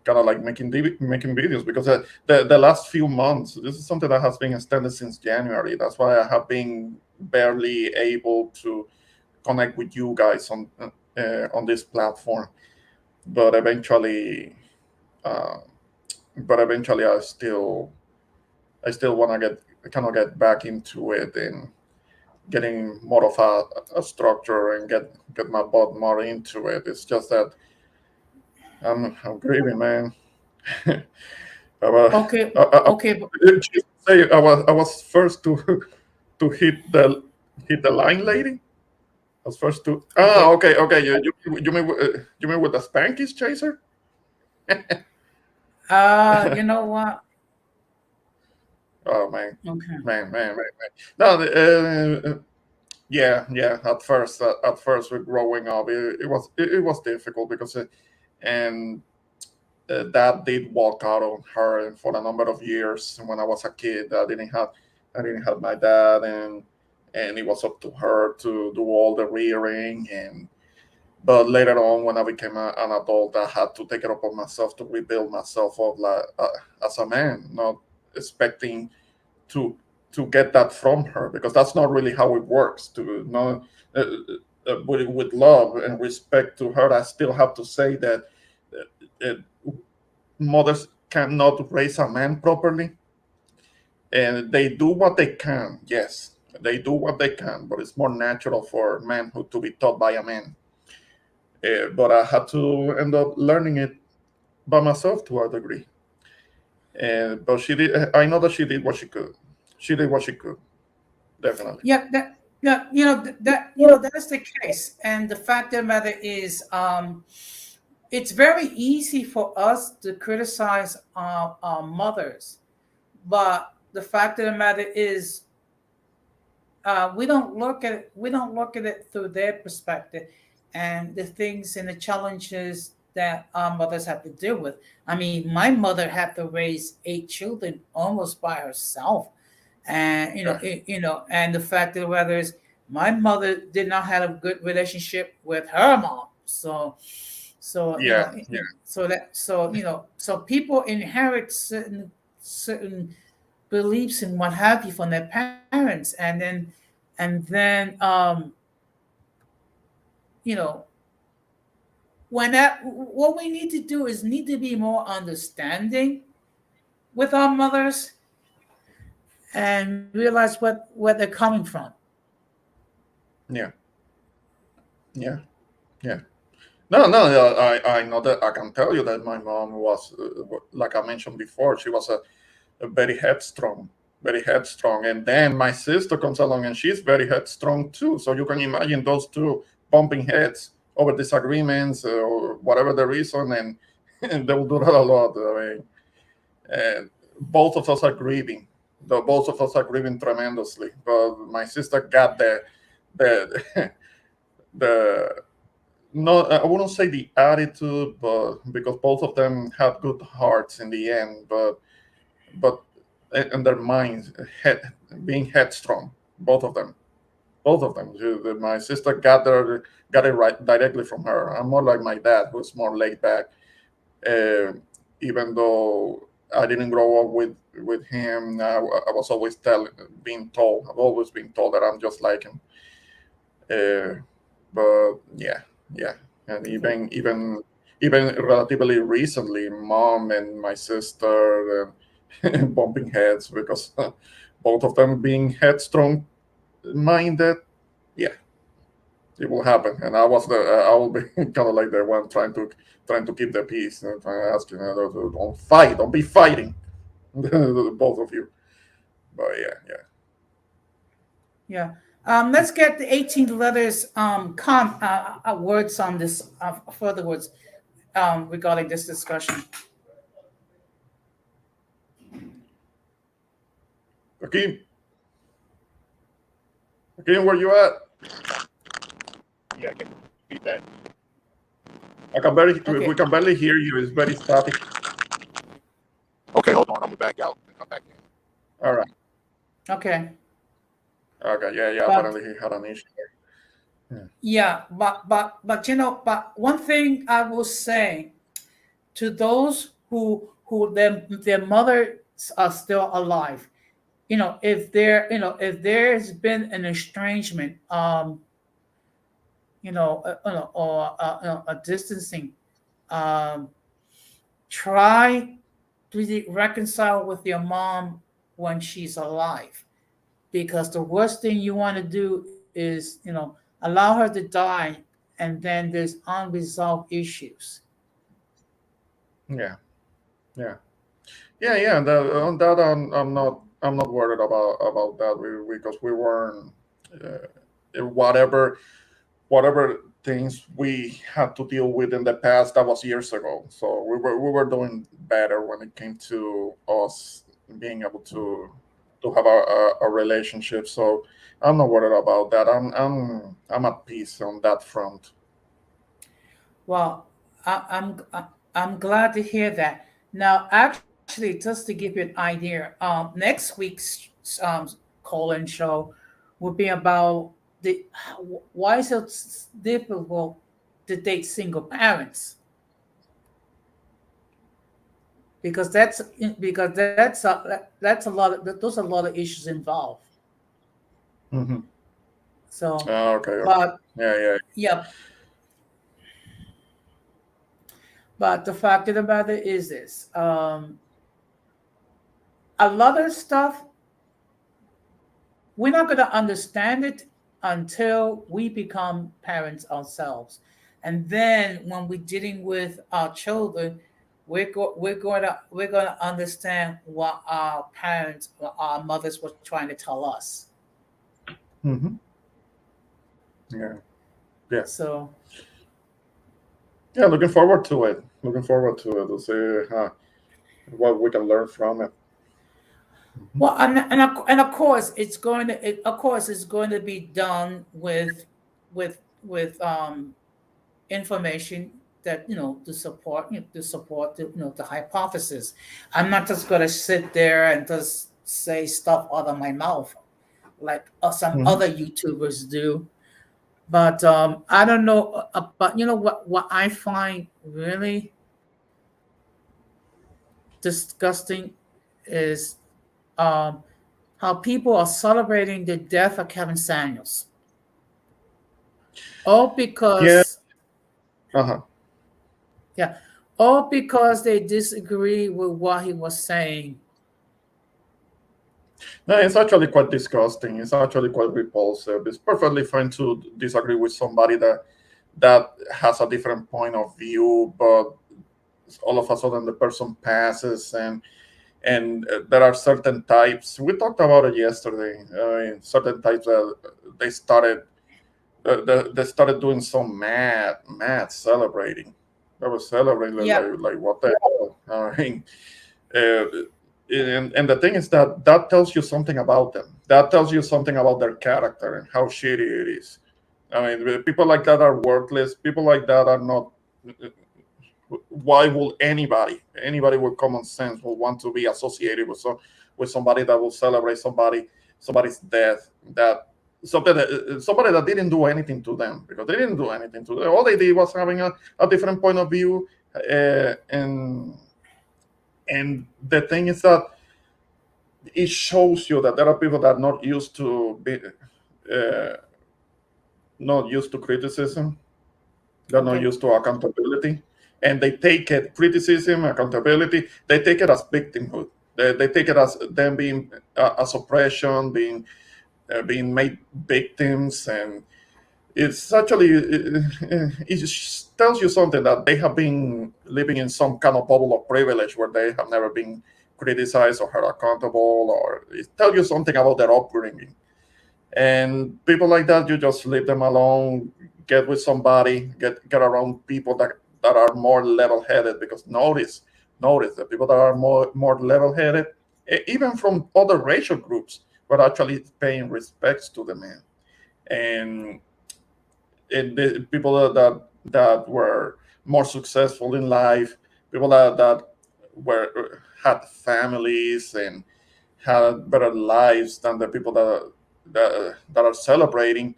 kind of like making videos, because the last few months, this is something that has been extended since January. That's why I have been barely able to connect with you guys on this platform. But eventually, uh, I still want to get back into it, and getting more of a structure, and get my butt more into it. It's just that I'm grieving, man. I, wa- Okay, I, okay, just say I was first to hit the line, lady. I was first to. Ah, okay. okay. You mean with the Spankies, Chaser? You know what? Oh man, Okay. man. No, yeah. At first, with growing up, it was difficult, because and dad did walk out on her, and for a number of years when I was a kid, I didn't have my dad, and it was up to her to do all the rearing. And but later on, when I became an adult, I had to take it upon myself to rebuild myself up, like, as a man, not expecting to to get that from her, because that's not really how it works. To know, with love and respect to her, I still have to say that mothers cannot raise a man properly, and they do what they can. Yes, they do what they can, but it's more natural for manhood to be taught by a man. But I had to end up learning it by myself to a degree. But she did. I know that she did what she could. She did what she could, definitely. Yeah, that's the case. And the fact of the matter is, it's very easy for us to criticize our mothers, but the fact of the matter is, we don't look at it through their perspective, and the things and the challenges that our mothers have to deal with. I mean, my mother had to raise 8 children almost by herself, and Yeah, and the fact of the matter is, my mother did not have a good relationship with her mom. So yeah, yeah, so people inherit certain beliefs and what have you from their parents, and then you know when that what we need to do is need to be more understanding with our mothers, and realize where they're coming from. yeah, yeah, yeah. No. I know that. I can tell you that my mom was, like I mentioned before, she was a very headstrong. And then my sister comes along, and she's very headstrong too. So you can imagine those two bumping heads over disagreements, or whatever the reason, and, and they will do that a lot. I mean, and both of us are grieving. Both of us are grieving tremendously. But my sister got the the no, I wouldn't say the attitude, but because both of them had good hearts in the end, but in their minds, being headstrong, both of them, both of them. My sister got it right directly from her. I'm more like my dad, who's more laid back. Uh, Even though I didn't grow up with him, I was always being told. I've always been told that I'm just like him. But yeah, yeah, and even relatively recently, mom and my sister bumping heads because both of them being headstrong minded. Yeah, it will happen, and I will be kind of like the one trying to keep the peace and trying to ask don't fight, don't be fighting, both of you. But yeah. Yeah. Let's get the 18 letters words on this, further words regarding this discussion. Akeem, where you at? Yeah, I can beat that. Okay. We can barely hear you. It's very static. Okay, hold on. I'm gonna back out and come back in. All right. Okay. Okay. Yeah. But Apparently he had an issue there. yeah, but but one thing I will say to those who their mothers are still alive, if there's been an estrangement, or a distancing, um, try to reconcile with your mom when she's alive, because the worst thing you want to do is, allow her to die, and then there's unresolved issues. Yeah. Yeah. Yeah. On that, I'm not worried about that because we weren't whatever things we had to deal with in the past. That was years ago. So we were doing better when it came to us being able to have a relationship. So I'm not worried about that. I'm at peace on that front. Well, I'm glad to hear that. Now, actually, just to give you an idea, next week's call-in show will be about the why is it difficult to date single parents, because that's a lot of those are a lot of issues involved. Hmm. So, Okay. but Yeah. yeah, but the fact of the matter is this: a lot of stuff we're not going to understand it until we become parents ourselves. And then when we're dealing with our children, we're going to understand what our parents or our mothers were trying to tell us. Hmm. Yeah. Yeah. So, Yeah. Looking forward to it. Looking forward to it to see what we can learn from it. Mhm. well, and of course of course it's going to be done with information that, to support the hypothesis. I'm not just going to sit there and just say stuff out of my mouth like some Mhm. other YouTubers do. But I don't know. But you know what I find really disgusting is um, how people are celebrating the death of Kevin Samuels, all Yeah. because Uh-huh. yeah, all because they disagree with what he was saying. No, it's actually quite disgusting. It's actually quite repulsive. It's perfectly fine to disagree with somebody that has a different point of view, but all of a sudden the person passes, and there are certain types. We talked about it yesterday. Certain types that they started they started doing some mad celebrating. They were celebrating Yeah, like what the hell? I mean, uh, And the thing is that tells you something about them. That tells you something about their character and how shitty it is. I mean, people like that are worthless. People like that are not. Why will anybody with common sense will want to be associated with somebody that will celebrate somebody's death, that somebody that didn't do anything to them, because they didn't do anything to them. All they did was having a different point of view, and the thing is that it shows you that there are people that are uh, not used to criticism. They're not Okay. used to accountability, and they take it criticism, accountability. They take it as victimhood. They take it as them being as oppression, being made victims, and it's actually it tells you something that they have been living in some kind of bubble of privilege where they have never been criticized or held accountable, or it tells you something about their upbringing. And people like that, you just leave them alone, get with somebody, get around people that are more level-headed, because notice the people that are more level-headed, even from other racial groups, were actually paying respects to the man. And the people that were more successful in life, people that were had families and had better lives than the people that are celebrating,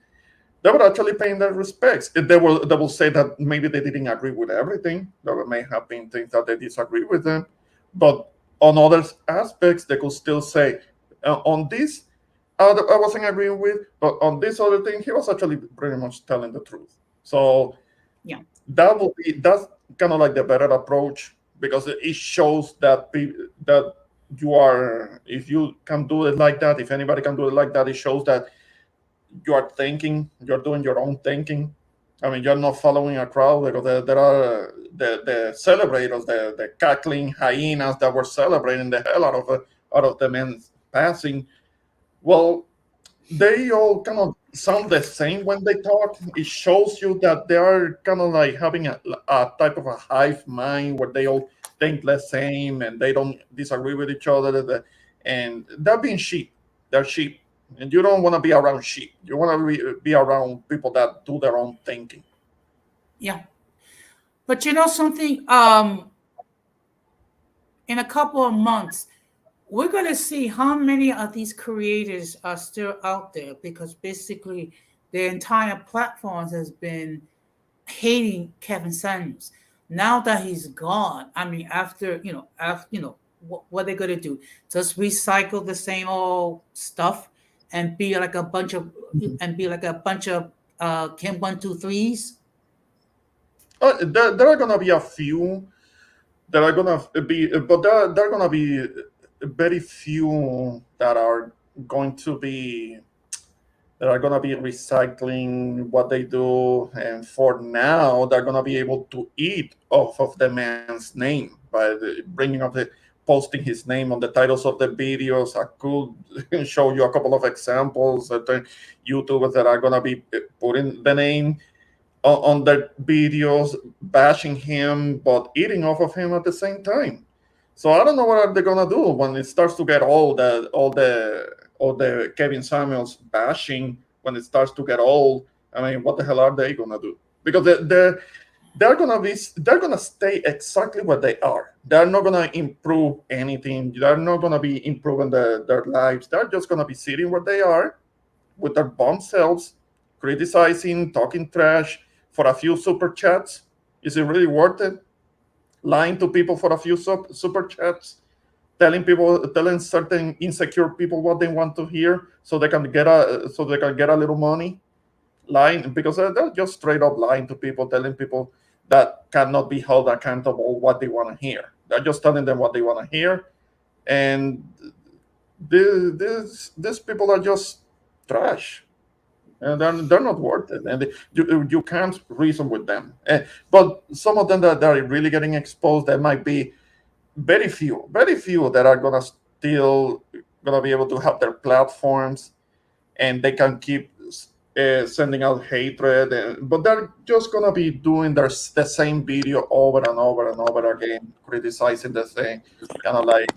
they were actually paying their respects. They will say that maybe they didn't agree with everything. There may have been things that they disagree with them, but on other aspects, they could still say, on this, I wasn't agreeing with, but on this other thing, he was actually pretty much telling the truth. So Yeah. that's kind of like the better approach, because it shows that that you are, if you can do it like that, if anybody can do it like that, it shows that you are thinking, you're doing your own thinking. I mean, you're not following a crowd, because there are the celebrators, the cackling hyenas that were celebrating the hell out of the man's passing. Well, they all kind of sound the same when they talk. It shows you that they are kind of like having a type of a hive mind where they all think the same and they don't disagree with each other. And they're being sheep. They're sheep. And you don't want to be around sheep. You want to be around people that do their own thinking. Yeah. But you know something? In a couple of months, we're going to see how many of these creators are still out there, because basically their entire platforms has been hating Kevin Samuels. Now that he's gone, I mean, after what they're going to do, just recycle the same old stuff and be like a bunch of Kim 123s. There are going to be a few that are going to be, but there are going to be very few going to be that are going to be recycling what they do, and for now they're going to be able to eat off of the man's name by bringing up the posting his name on the titles of the videos. I could show you a couple of examples that YouTubers that are going to be putting the name on their videos, bashing him but eating off of him at the same time. So I don't know what are they gonna do when it starts to get all the Kevin Samuels bashing. When it starts to get old, I mean, what the hell are they gonna do? Because they're gonna stay exactly where they are. They're not gonna improve anything. They're not gonna be improving their lives. They're just gonna be sitting where they are with their bum selves, criticizing, talking trash for a few super chats. Is it really worth it? Lying to people for a few super chats, telling certain insecure people what they want to hear, so they can get a little money. Lying, because they're just straight up lying to people, telling people that cannot be held accountable what they want to hear. They're just telling them what they want to hear, and these people are just trash, and they're not worth it, and you can't reason with them. But some of them that are really getting exposed, there might be very few that are gonna be able to have their platforms, and they can keep sending out hatred, but they're just gonna be doing the same video over and over and over again, criticizing the same, kind of like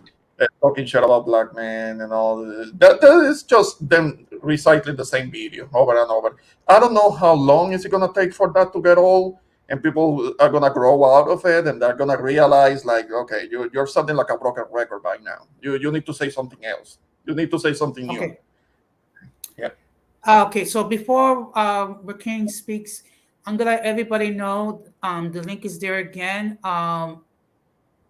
talking shit about black men and all that is just them recycling the same video over and over. I don't know how long is it gonna take for that to get old, and people are gonna grow out of it, and they're gonna realize like, okay, you're something like a broken record by now. You need to say something else. You need to say something new. Okay. Yeah. Okay. So before Rakim speaks, I'm gonna let everybody know the link is there again.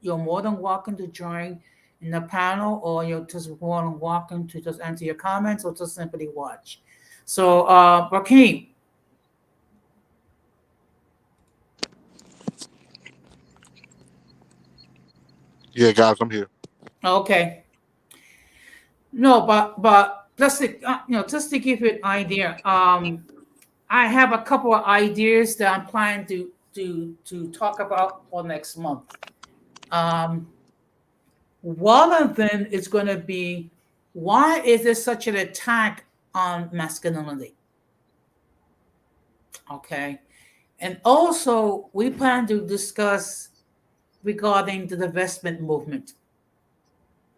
You're more than welcome to join in the panel, or you're just more than welcome to just answer your comments or just simply watch. So, Rakim. Yeah, guys, I'm here. Okay. No, but just to, just to give you an idea, I have a couple of ideas that I'm planning to talk about for next month. One of them is going to be, why is there such an attack on masculinity? Okay. And also, we plan to discuss regarding the divestment movement.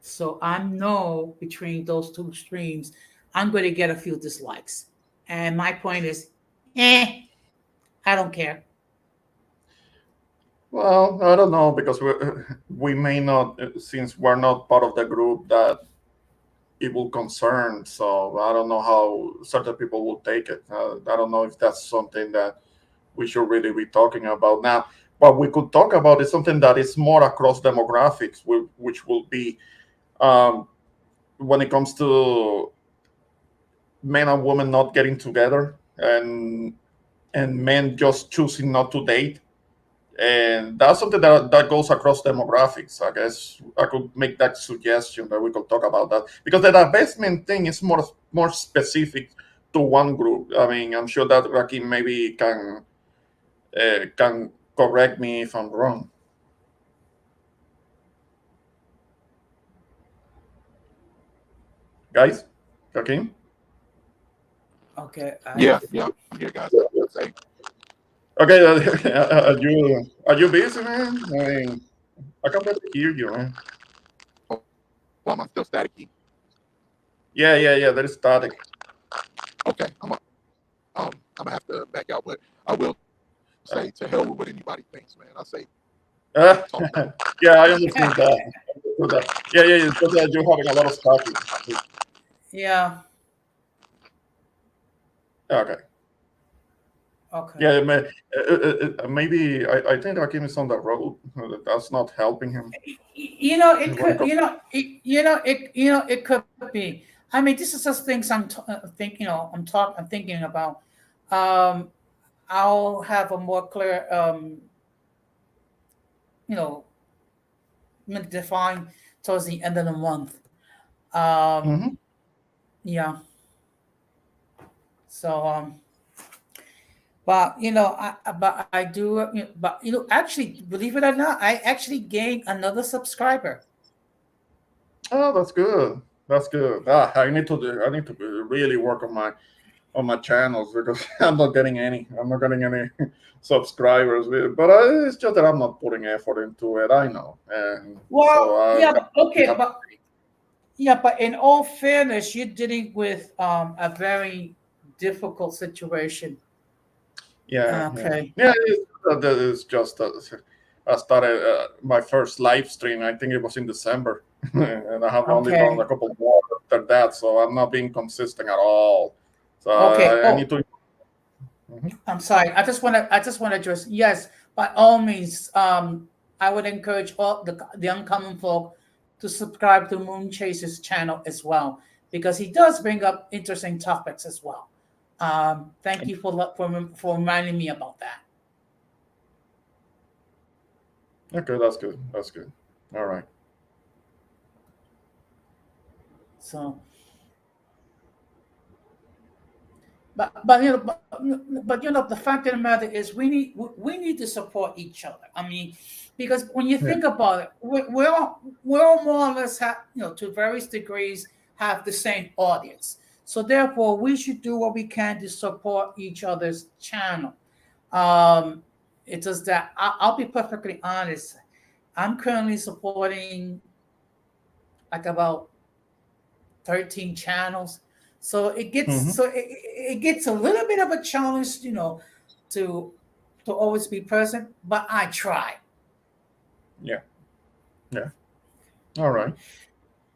So I know between those two streams, I'm going to get a few dislikes. And my point is, I don't care. Well, I don't know because we may not, since we're not part of the group that it will concern. So I don't know how certain people will take it. I don't know if that's something that we should really be talking about now. What we could talk about is something that is more across demographics, which will be um, when it comes to men and women not getting together and men just choosing not to date. And that's something that goes across demographics. I guess I could make that suggestion that we could talk about that because the divestment thing is more specific to one group. I mean, I'm sure that Rakim maybe can correct me if I'm wrong. Guys, Rakim? Okay. Yeah, I'm here, guys. Say, Okay, are you busy, man? I mean, I can barely hear you, man. oh, well, I'm still staticky. Yeah. There is static. Okay, I'm gonna have to back out, but I will say to hell with what anybody thinks, man. I say Uh, talk about it. yeah, I understood that. Yeah. It's just that you're having a lot of static. Yeah. Okay. Okay. Yeah, maybe I think Rakim is on the road. That's not helping him. It could. It could be. I mean, this is just things I'm thinking about. Um, I'll have a more clear, you know, define towards the end of the month. Um, Hmm. yeah. So, but I do. But actually, believe it or not, I actually gained another subscriber. Oh, that's good. That's good. I need to really work on my channels because I'm not getting any. I'm not getting any subscribers. But it's just that I'm not putting effort into it. I know, and so Well, yeah, but okay, but in all fairness, you're dealing with a very difficult situation. Okay. It's just I started my first live stream. I think it was in December, and I have only done a Okay. couple more after that. So I'm not being consistent at all. So Okay. I need to. Mhm. I'm sorry. I just want to address, yes, by all means, I would encourage all the uncommon folk to subscribe to Moon Chaser's channel as well, because he does bring up interesting topics as well. Thank you for reminding me about that. Okay, that's good. That's good. All right. So, but the fact of the matter is, we need to support each other. I mean, because when you Yeah. think about it, we're all more or less have, to various degrees, have the same audience. So therefore, we should do what we can to support each other's channel. Um, it's just that I'll be perfectly honest. I'm currently supporting like about 13 channels. So Hmm. it gets a little bit of a challenge, to always be present, but I try. Yeah. Yeah. All right.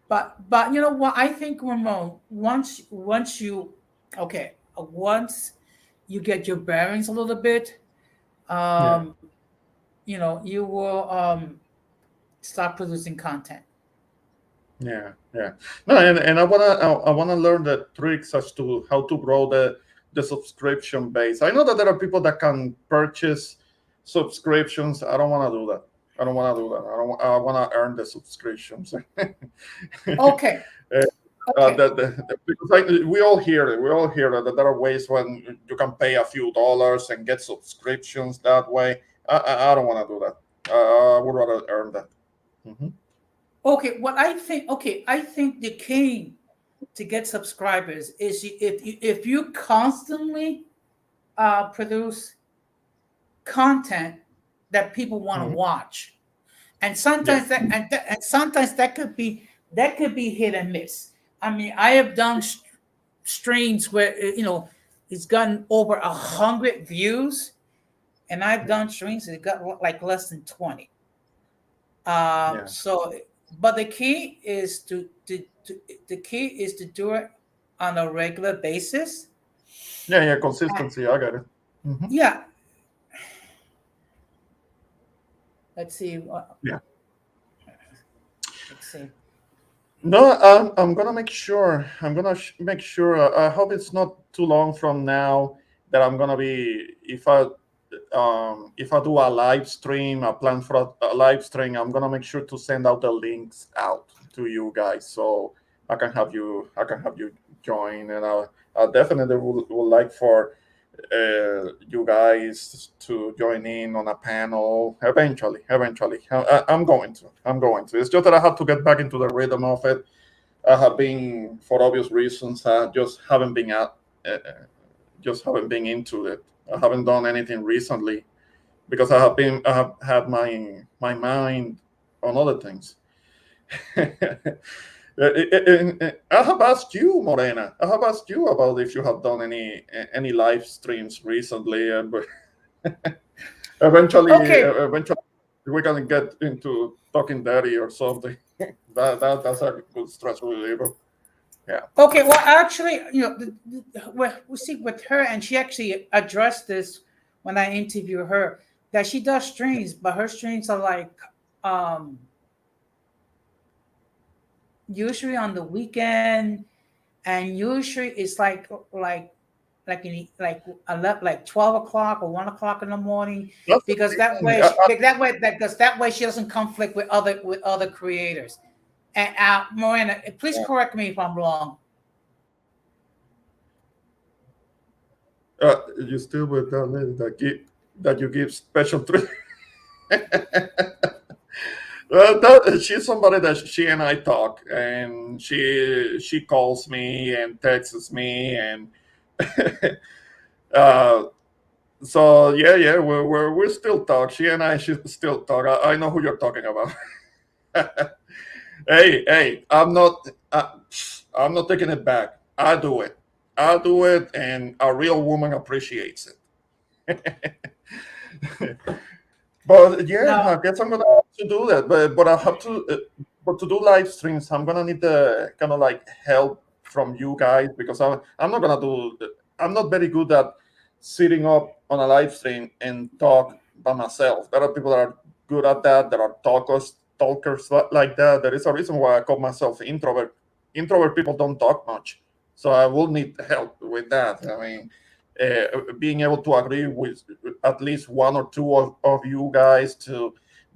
But you know what? I think, Ramon, once you get your bearings a little bit, Yeah. um, you will start producing content. Yeah. Yeah. No, and I wanna learn the tricks as to how to grow the subscription base. I know that there are people that can purchase subscriptions. I don't want to do that. I don't want to do that. I want to earn the subscriptions. Okay, okay, Because we all hear it. We all hear that there are ways when you can pay a few dollars and get subscriptions that way. I don't want to do that. I would rather earn that. Hmm. okay. I think the key to get subscribers is if you constantly produce content that people want to Hmm. watch, and Yeah. sometimes that could be hit and miss. I mean, I have done streams where it's gotten over 100 views, and I've Yeah. done streams that got like less than 20. Yeah. So, but the key is to do it on a regular basis. Yeah. Yeah. And Consistency. I got it. Hmm. yeah, let's see. Yeah. Let's see. No, I'm gonna make sure. I'm gonna make sure. I hope it's not too long from now that I'm gonna be. If I do a live stream, a plan for a live stream, I'm gonna make sure to send out the links out to you guys so I can have you join, and I definitely would like for you guys to join in on a panel eventually. Eventually, I'm going to. It's just that I have to get back into the rhythm of it. I have been, for obvious reasons, uh, just haven't been into it. I haven't done anything recently because I have had my mind on other things. I have asked you, Morena. I have asked you about if you have done any live streams recently, and Okay, eventually, we can get into talking dirty or something. That's a good stress reliever. Yeah. okay. Well, actually, we see with her, and she actually addressed this when I interview her, that she does streams, but her streams are like um usually on the weekend, and usually it's like 12 o'clock or 1 o'clock in the morning, That's the because that thing. way she doesn't conflict with other creators. And Miranda, please correct me if I'm wrong. You still with that lady that you give special treatment. She's somebody that she and I talk, and she calls me and texts me, and uh, so yeah, we still talk. She and I should still talk. I know who you're talking about. Hey, I'm not taking it back. I do it, and a real woman appreciates it. But yeah, Now, I guess I'm gonna have to do that. But I have to. But to do live streams, I'm gonna need the kind of like help from you guys because I'm not gonna do. I'm not very good at sitting up on a live stream and talk by myself. There are people that are good at that. There are talkers like that. There is a reason why I call myself introvert. Introvert people don't talk much, so I will need help with that. I mean, being able to agree with at least one or two of you guys to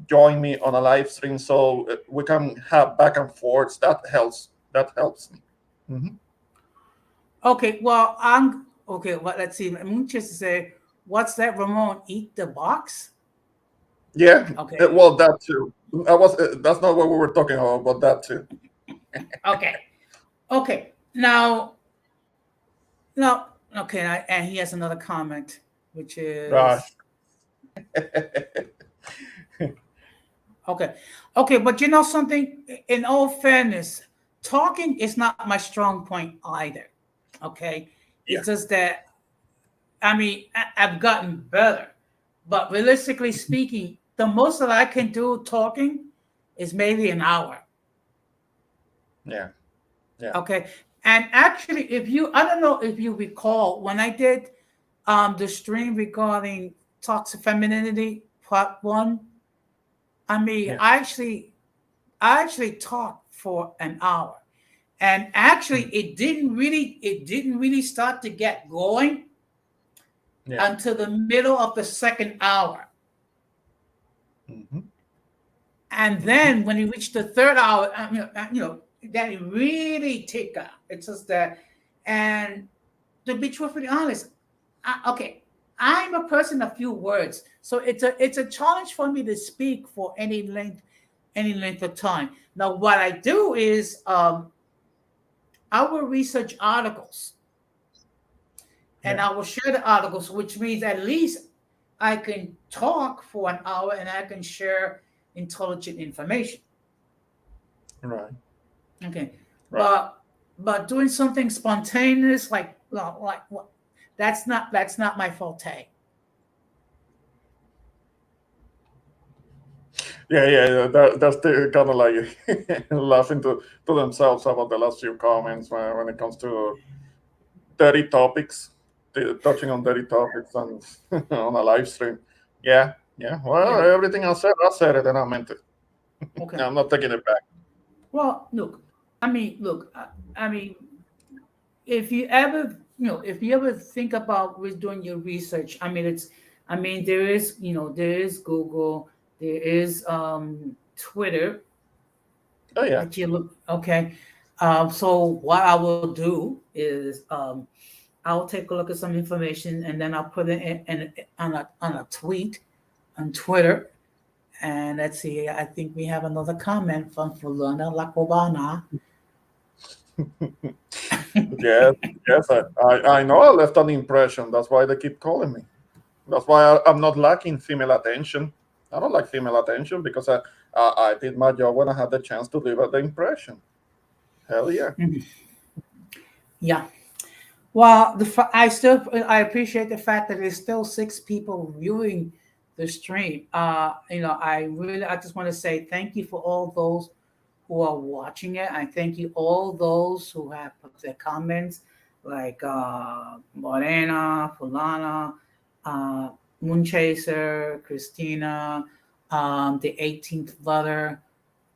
join me on a live stream so we can have back and forth. That helps me. Mhm. okay, well, I'm okay. Well, let's see. I'm just to say, what's that, Ramon? Eat the box? Yeah, Okay, well, that too. That's not what we were talking about, but that too. okay, okay. Now, okay, and he has another comment, which Right. is Okay, but you know something? In all fairness, talking is not my strong point either. Okay, Yeah. it's just that I mean I've gotten better, but realistically speaking, the most that I can do talking is maybe an hour. Yeah. Yeah. Okay, and actually, if you I don't know if you recall when I did the stream regarding toxic femininity part one. I mean, Yeah. I actually talked for an hour, and actually Mm. it didn't really start to get going Yeah. until the middle of the second hour. Hmm. And Hmm. then when you reach the third hour, then it really take out. It's just that, and to be truthfully honest, okay, I'm a person of few words, so it's a challenge for me to speak for any length of time. Now, what I do is I will research articles and Yeah. I will share the articles, which means at least I can talk for an hour and I can share intelligent information. Right. Okay, Right. but doing something spontaneous like what that's not my forte. Yeah. Yeah. Yeah. That's the kind of like laughing to themselves about the last few comments when it comes to dirty topics, touching on dirty topics on on a live stream. Yeah. Yeah. Well, Yeah. everything I said it and I meant it. Okay. I'm not taking it back. Well, look. Look. I mean, if you ever if you ever think about doing your research, there is there is Google, there is Twitter Oh yeah. that you look. Okay, so what I will do is I'll take a look at some information and then I'll put it on a tweet on Twitter. And let's see, I think we have another comment from Fulana Lacobana. Yes. Yes. I know I left an impression. That's why they keep calling me. That's why I'm not lacking female attention. I don't like female attention because I did my job when I had the chance to leave the impression. Hell yeah. Yeah. Well, I appreciate the fact that there's still six people viewing the stream. I just want to say thank you for all those who are watching it. I thank you all those who have put their comments, like Morena, Fulana, uh, Moonchaser, Christina, the 18th letter,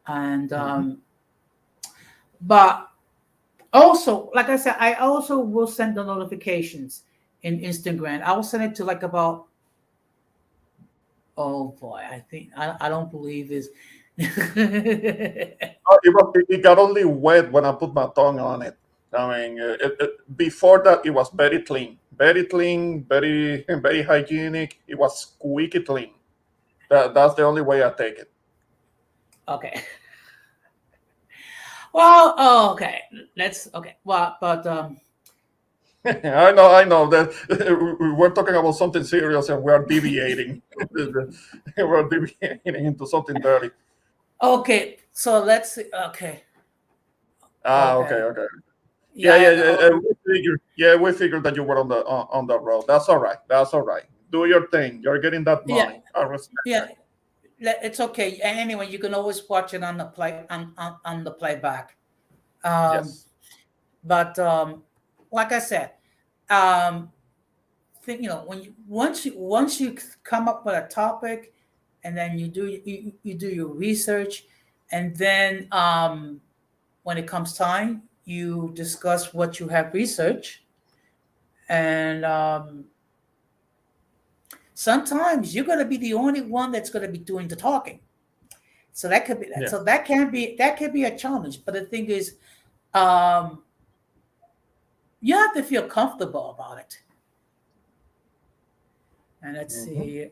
and Hmm. but also, like I said, I also will send the notifications in Instagram. I will send it to like about, oh boy, I don't believe this. It got only wet when I put my tongue on it. I mean, before that, it was very clean, very very hygienic. It was squeaky clean. That's the only way I take it. Okay. Well, oh, okay. Let's okay. Well, but I know that we're talking about something serious and we are deviating. We're deviating into something dirty. okay. So let's see. Okay. Ah, okay, Okay. okay. Yeah, yeah, Yeah. yeah. We figured that you were on the road. That's all right. That's all right. Do your thing. You're getting that Yeah. money. I respect Yeah. that. It's okay. And anyway, you can always watch it on the on the playback. Um, Yes. but like I said, um, when once you come up with a topic, and then you do your research, and then when it comes time, you discuss what you have researched, and sometimes you're going to be the only one that's going to be doing the talking. So that could be that. Yeah. So that can be a challenge. But the thing is, um, you have to feel comfortable about it. And let's Hmm. see.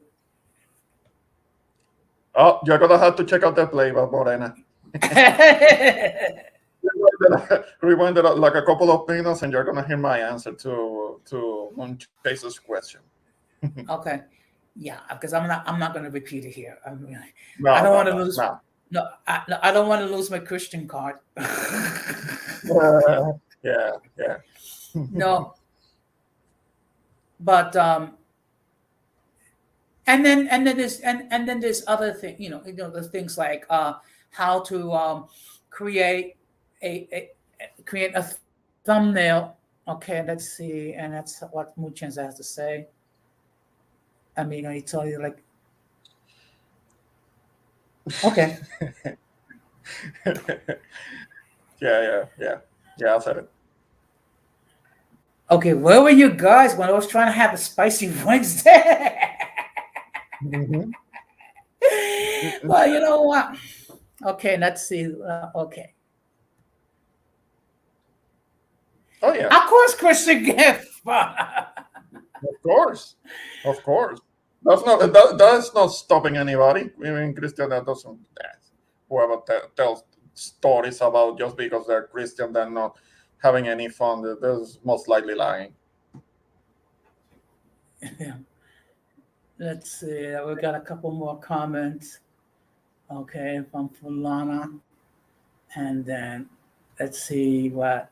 Oh, you're gonna have to check out the playback, Morena. Rewind it like a couple of minutes, and you're gonna hear my answer to Moonchaser's question. Okay. Yeah, because I'm not going to repeat it here. I No, don't no, want to no, lose. no. No, I don't want to lose my Christian card. Yeah, yeah. No, but and then there's other thing. There's things like how to create create a thumbnail. Okay, let's see, and that's what Muchens has to say. I mean, he tell you like, okay, Yeah, I said it. okay, where were you guys when I was trying to have a spicy Wednesday? Mhm. Well, you know what? Okay, let's see. Okay, Oh yeah, of course, Christian gift. of course, of course. That's not stopping anybody. I mean, Christian, that doesn't. Whoever tells stories about just because they're Christian, they're not having any fun. They're most likely lying. Let's see. We got a couple more comments. Okay, from Fulana, and then let's see what.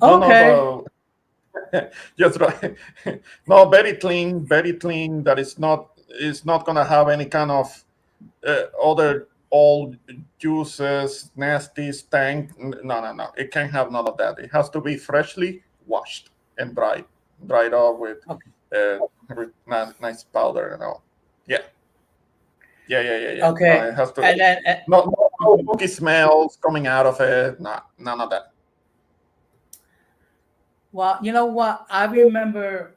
No, Okay. no, just right. No, very clean. That is not gonna have any kind of other old juices, nasty stank. No, no, no. It can't have none of that. It has to be freshly washed and dried off Okay. with nice powder and all. Yeah, yeah. No, Okay. it has to. And then No funky smells coming out of it. No, none of that. well, you know what? I remember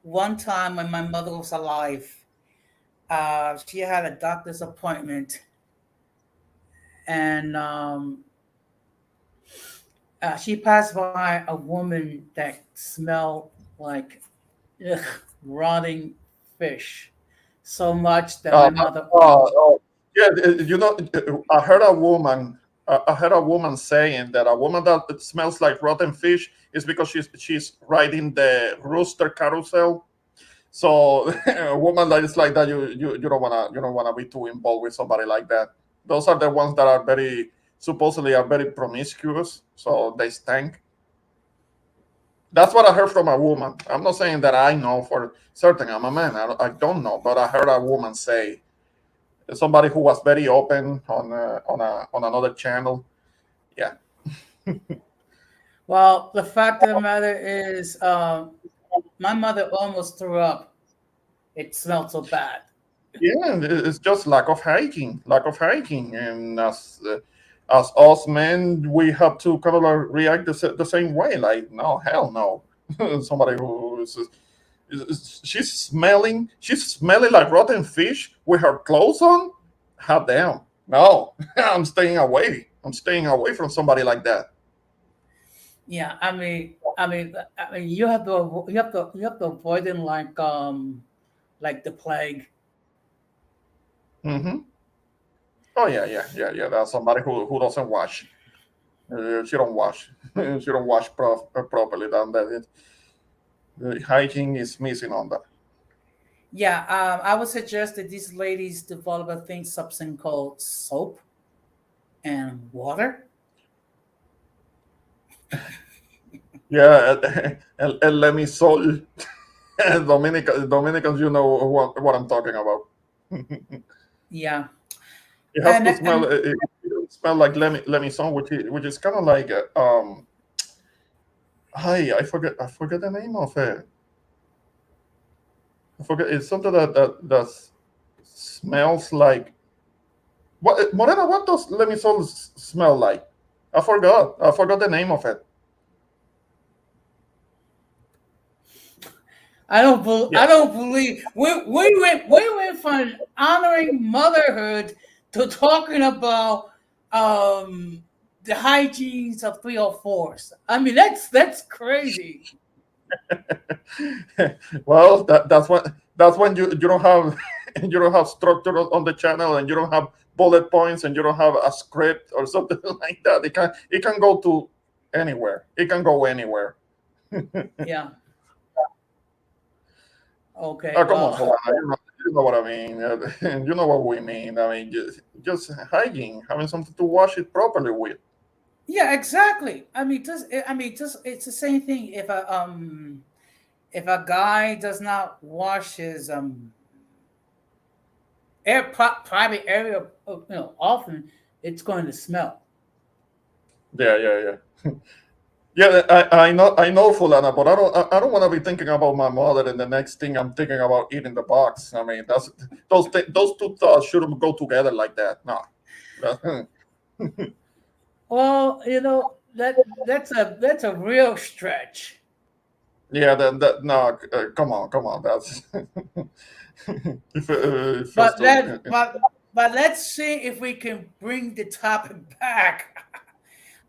one time when my mother was alive. She had a doctor's appointment, and she passed by a woman that smelled like ugh, rotting fish, so much that my mother. Yeah. I heard a woman. I heard a woman saying that a woman that smells like rotten fish is because she's riding the rooster carousel. So a woman that is like that, you don't wanna be too involved with somebody like that. Those are the ones that are supposedly are very promiscuous, so they stink. That's what I heard from a woman. I'm not saying that I know for certain. I'm a man. I don't know, but I heard a woman say, somebody who was very open on another channel. Yeah. Well, the fact of the matter is, my mother almost threw up. It smelled so bad. Yeah, and it's just lack of hiking, and as us men, we have to kind of like react the same way. Like, no, hell no. Somebody who she's smelling like rotten fish with her clothes on. Hot damn, no, I'm staying away from somebody like that. Yeah, I mean, you have to avoid it like the plague. Hmm. Oh yeah. That's somebody who doesn't wash. She don't wash. She don't wash properly. Then the hiking is missing on that. Yeah, I would suggest that these ladies develop a thing substance called soap and water. Yeah, el lemisol. Dominicans, you know what I'm talking about. Yeah, It has and to smell. and It smell like lemison, which is kind of like hi, I forget the name of it. I forget. It's something that smells like what Morena. What does lemisol smell like? I forgot the name of it. I Yeah. don't believe we went from honoring motherhood to talking about the hygienes of 304s. I mean, that's crazy. Well, that's when you don't have you don't have structure on the channel, and you don't have bullet points, and you don't have a script or something like that. It can go to anywhere. It can go anywhere. Yeah. Okay, Oh, come on, well, Solana. You know what I mean. You know what we mean. I mean, just hygiene, having something to wash it properly with. yeah, exactly. Just it's the same thing. If a guy does not wash his private area, often, it's going to smell. Yeah, yeah, yeah. Yeah, I know, Fulana, but I don't want to be thinking about my mother, and the next thing I'm thinking about eating the box. I mean, those two thoughts shouldn't go together like that. No. Well, that's a real stretch. Yeah, no, come on, that's if But first, let's see if we can bring the topic back.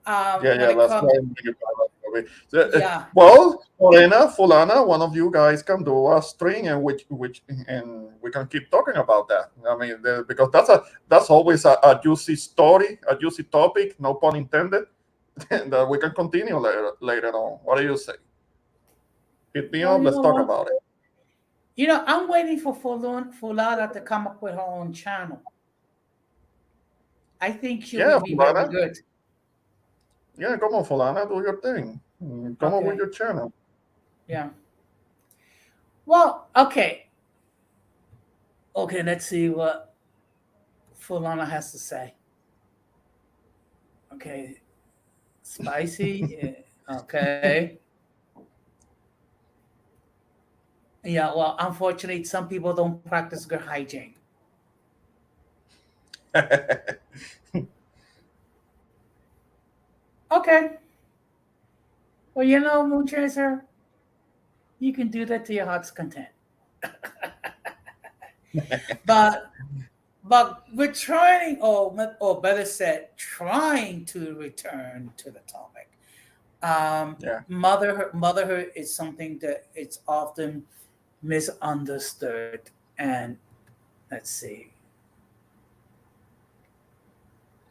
yeah, When yeah, it let's try comes, and bring it back a little bit. yeah. Well, Morena, Fulana, one of you guys can do a string, and which and we can keep talking about that. I mean, because that's always a juicy story, a juicy topic, no pun intended, and we can continue later on. What do you say? Hit me Well, up. you Let's know talk what? about it. I'm waiting for Fulana to come up with her own channel. I think she Yeah, would be very Fulana. good. Yeah, come on, Fulana, do your thing. Come on with Okay. your channel. Yeah. Well, okay. Okay, let's see what Fulana has to say. Okay. Spicy. Yeah. Okay. Yeah, well, unfortunately, some people don't practice good hygiene. Okay. Well, Moon Chaser, you can do that to your heart's content. But returning, or better said, trying to return to the topic. Yeah. Motherhood is something that it's often misunderstood, and let's see.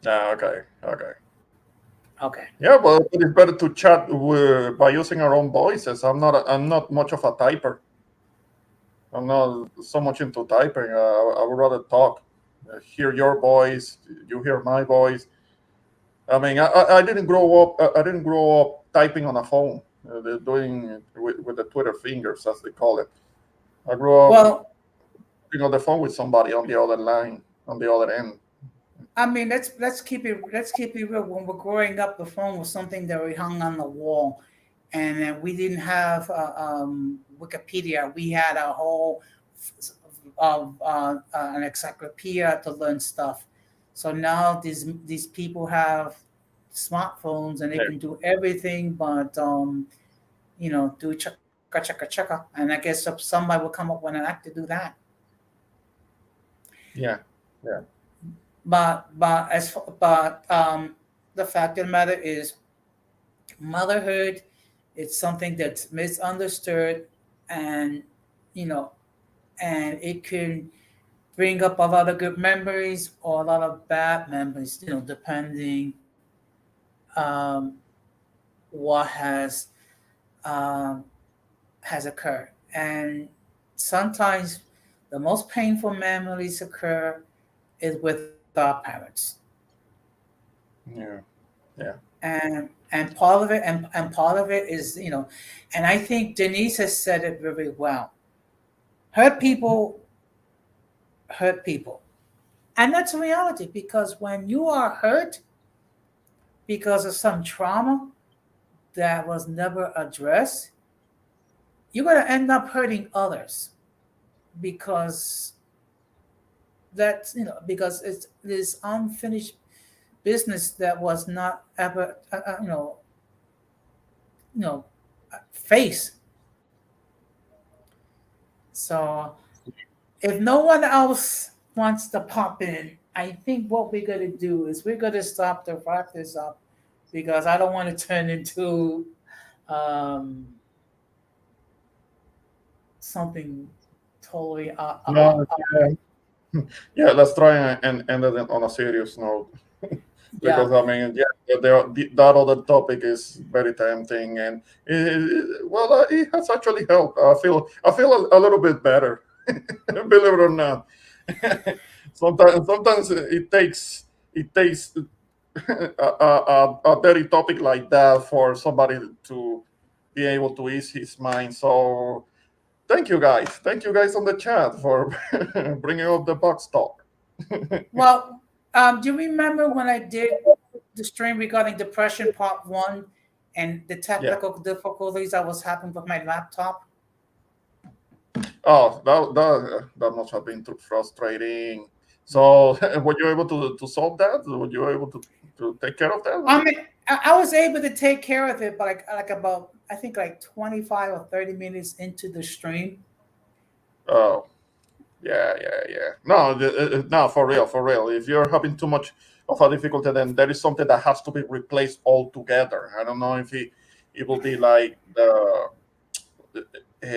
Okay. Okay. Okay. Yeah, well, it's better to chat by using our own voices. I'm not much of a typer. I'm not so much into typing. I would rather talk, hear your voice, you hear my voice. I mean, I didn't grow up. I didn't grow up typing on a phone. They're doing it with the Twitter fingers, as they call it. I grew up, Well, on the phone with somebody on the other line, on the other end. let's keep it real. When we're growing up, the phone was something that we hung on the wall, and we didn't have Wikipedia. We had a whole of an encyclopedia to learn stuff. So now these people have smartphones and they Yeah, can do everything, but do chaka chaka chaka. And I guess somebody will come up with an act to do that. yeah, yeah. But the fact of the matter is, motherhood, it's something that's misunderstood, and you know and it can bring up a lot of good memories or a lot of bad memories, depending um, what um, has occurred. And sometimes the most painful memories occur is with our parents. Yeah, yeah, And part of it and part of it is, and I think Denise has said it very well. Hurt people hurt people. And that's a reality, because when you are hurt because of some trauma that was never addressed, you're going to end up hurting others, because because it's this unfinished business that was not ever you know faced. So if no one else wants to pop in, I think what we're going to do is we're going to stop to wrap this up, because I don't want to turn into um, something totally no, yeah, yeah. Let's try and end it on a serious note. because Yeah. I mean, yeah, that other topic is very tempting, and it has actually helped. I feel a little bit better, believe it or not. Sometimes it takes a dirty topic like that for somebody to be able to ease his mind. So thank you guys on the chat for bringing up the box talk. Well, do you remember when I did the stream regarding depression part one and the Yeah. technical difficulties I was having with my laptop? Oh, that must have been too frustrating. So, were you able to solve that? Were you able to take care of that? I mean, I was able to take care of it, but like about I think like 25 or 30 minutes into the stream. Oh, yeah. No, no, for real, for real. If you're having too much of a difficulty, then there is something that has to be replaced altogether. I don't know if it will be like the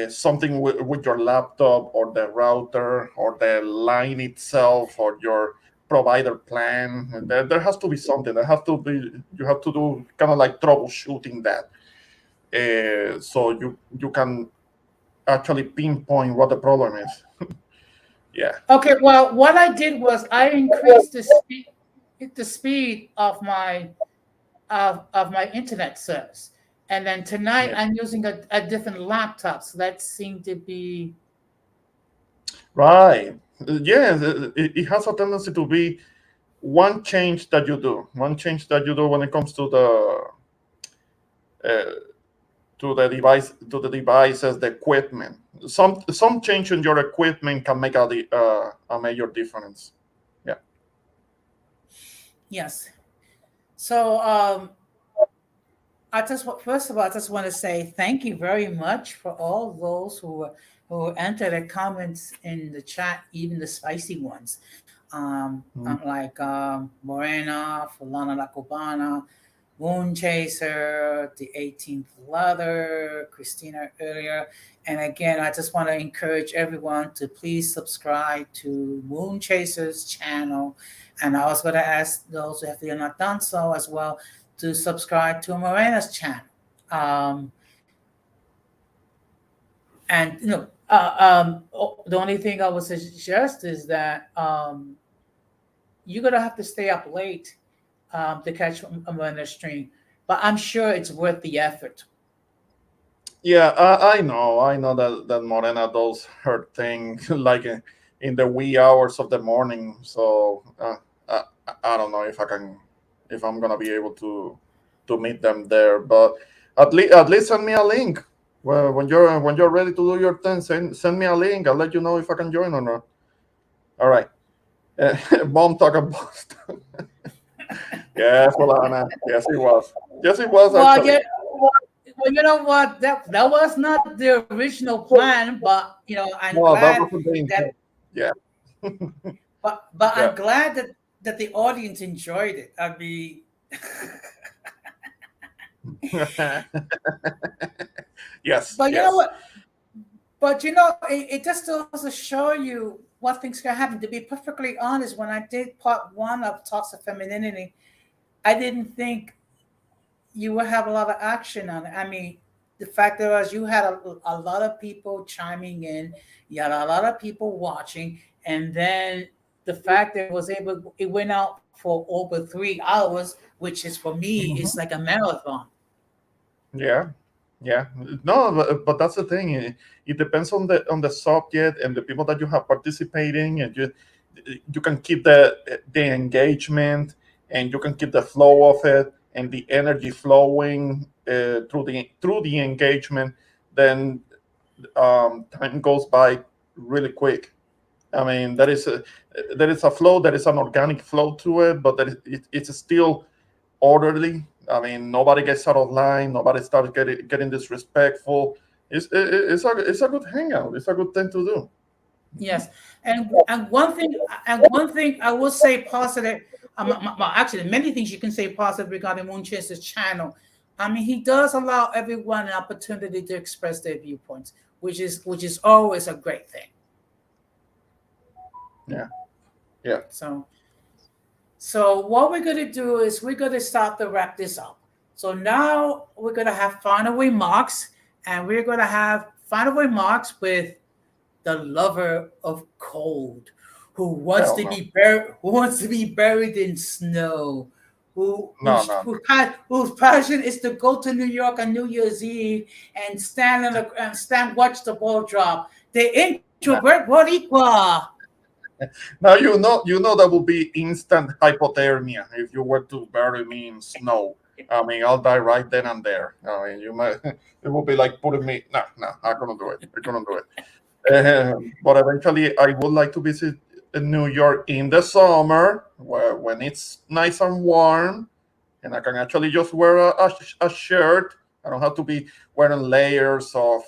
something with your laptop or the router or the line itself or your provider plan. There has to be something. There has to be. You have to do kind of like troubleshooting that, so you can actually pinpoint what the problem is. Yeah. Okay, well, what I did was I increased the speed of my internet service. And then tonight Yeah. I'm using a different laptop. So that seemed to be Right. Yeah. It has a tendency to be one change that you do when it comes uh, to the devices, the equipment. Some change in your equipment can make a major difference. Yeah. yes. So first of all, I just want to say thank you very much for all those who entered their comments in the chat, even the spicy ones. Mm. Like Morena, Fulana La Cubana, Moon Chaser, the 18th Leather, Christina earlier. And again, I just want to encourage everyone to please subscribe to Moon Chaser's channel. And I was going to ask those if they are not done so as well to subscribe to Morena's channel. Um, and the only thing I would suggest is that you're gonna have to stay up late to catch Morena's stream, but I'm sure it's worth the effort. Yeah, I know that Morena does her thing like in the wee hours of the morning. So I don't know if I'm gonna be able to meet them there. But at least send me a link. Well, when you're ready to do your thing, send me a link. I'll let you know if I can join or not. All right. Mom talk about yes, Solana. Yes, it was. Yes, it was Well, actually. yeah, well, you know what? That was not the original plan, but I'm No, that glad wasn't the that intent. Yeah. but Yeah. I'm glad that the audience enjoyed it. I mean, Yes, but you know yes. what? But it just goes to show you what things can happen. To be perfectly honest, when I did part one of Talks of Femininity, I didn't think you would have a lot of action on it. I mean, the fact that was you had a lot of people chiming in, you had a lot of people watching, and then the fact that it went out for over 3 hours, which is for me, it's Mhm. like a marathon. Yeah, yeah. No, but that's the thing. It depends on the subject and the people that you have participating, and you can keep the engagement, and you can keep the flow of it and the energy flowing through the engagement. Then time goes by really quick. I mean, there is a flow, there is an organic flow to it, but it's still orderly. I mean, nobody gets out of line. Nobody starts getting disrespectful. It's a good hangout. It's a good thing to do. Yes, and one thing I will say positive. Actually, many things you can say positive regarding Moonchaser's channel. I mean, he does allow everyone an opportunity to express their viewpoints, which is always a great thing. Yeah, yeah. So, So what we're gonna do is we're gonna start to wrap this up. So now we're gonna have final remarks, and we're gonna have final remarks with the lover of cold, Hell no. who wants to be buried in snow, No, no. whose passion is to go to New York on New Year's Eve and watch the ball drop. The No. introvert Boricua. Now you know that would be instant hypothermia if you were to bury me in snow. I mean, I'll die right then and there. I mean, you might. It would be like putting me. No, no, I couldn't do it. I couldn't do it. But eventually, I would like to visit New York in the summer, where when it's nice and warm, and I can actually just wear a shirt. I don't have to be wearing layers of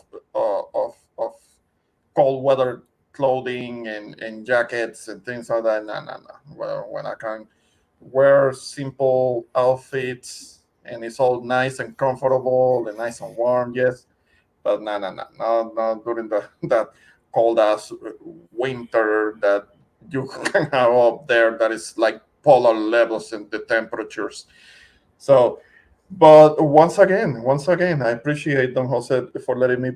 cold weather clothing and jackets and things like that. No, no, no. Well, when I can wear simple outfits and it's all nice and comfortable and nice and warm, yes. But no, no, no, no, no during that cold ass winter that you can have up there that is like polar levels in the temperatures. So, but once again, I appreciate Don Jose for letting me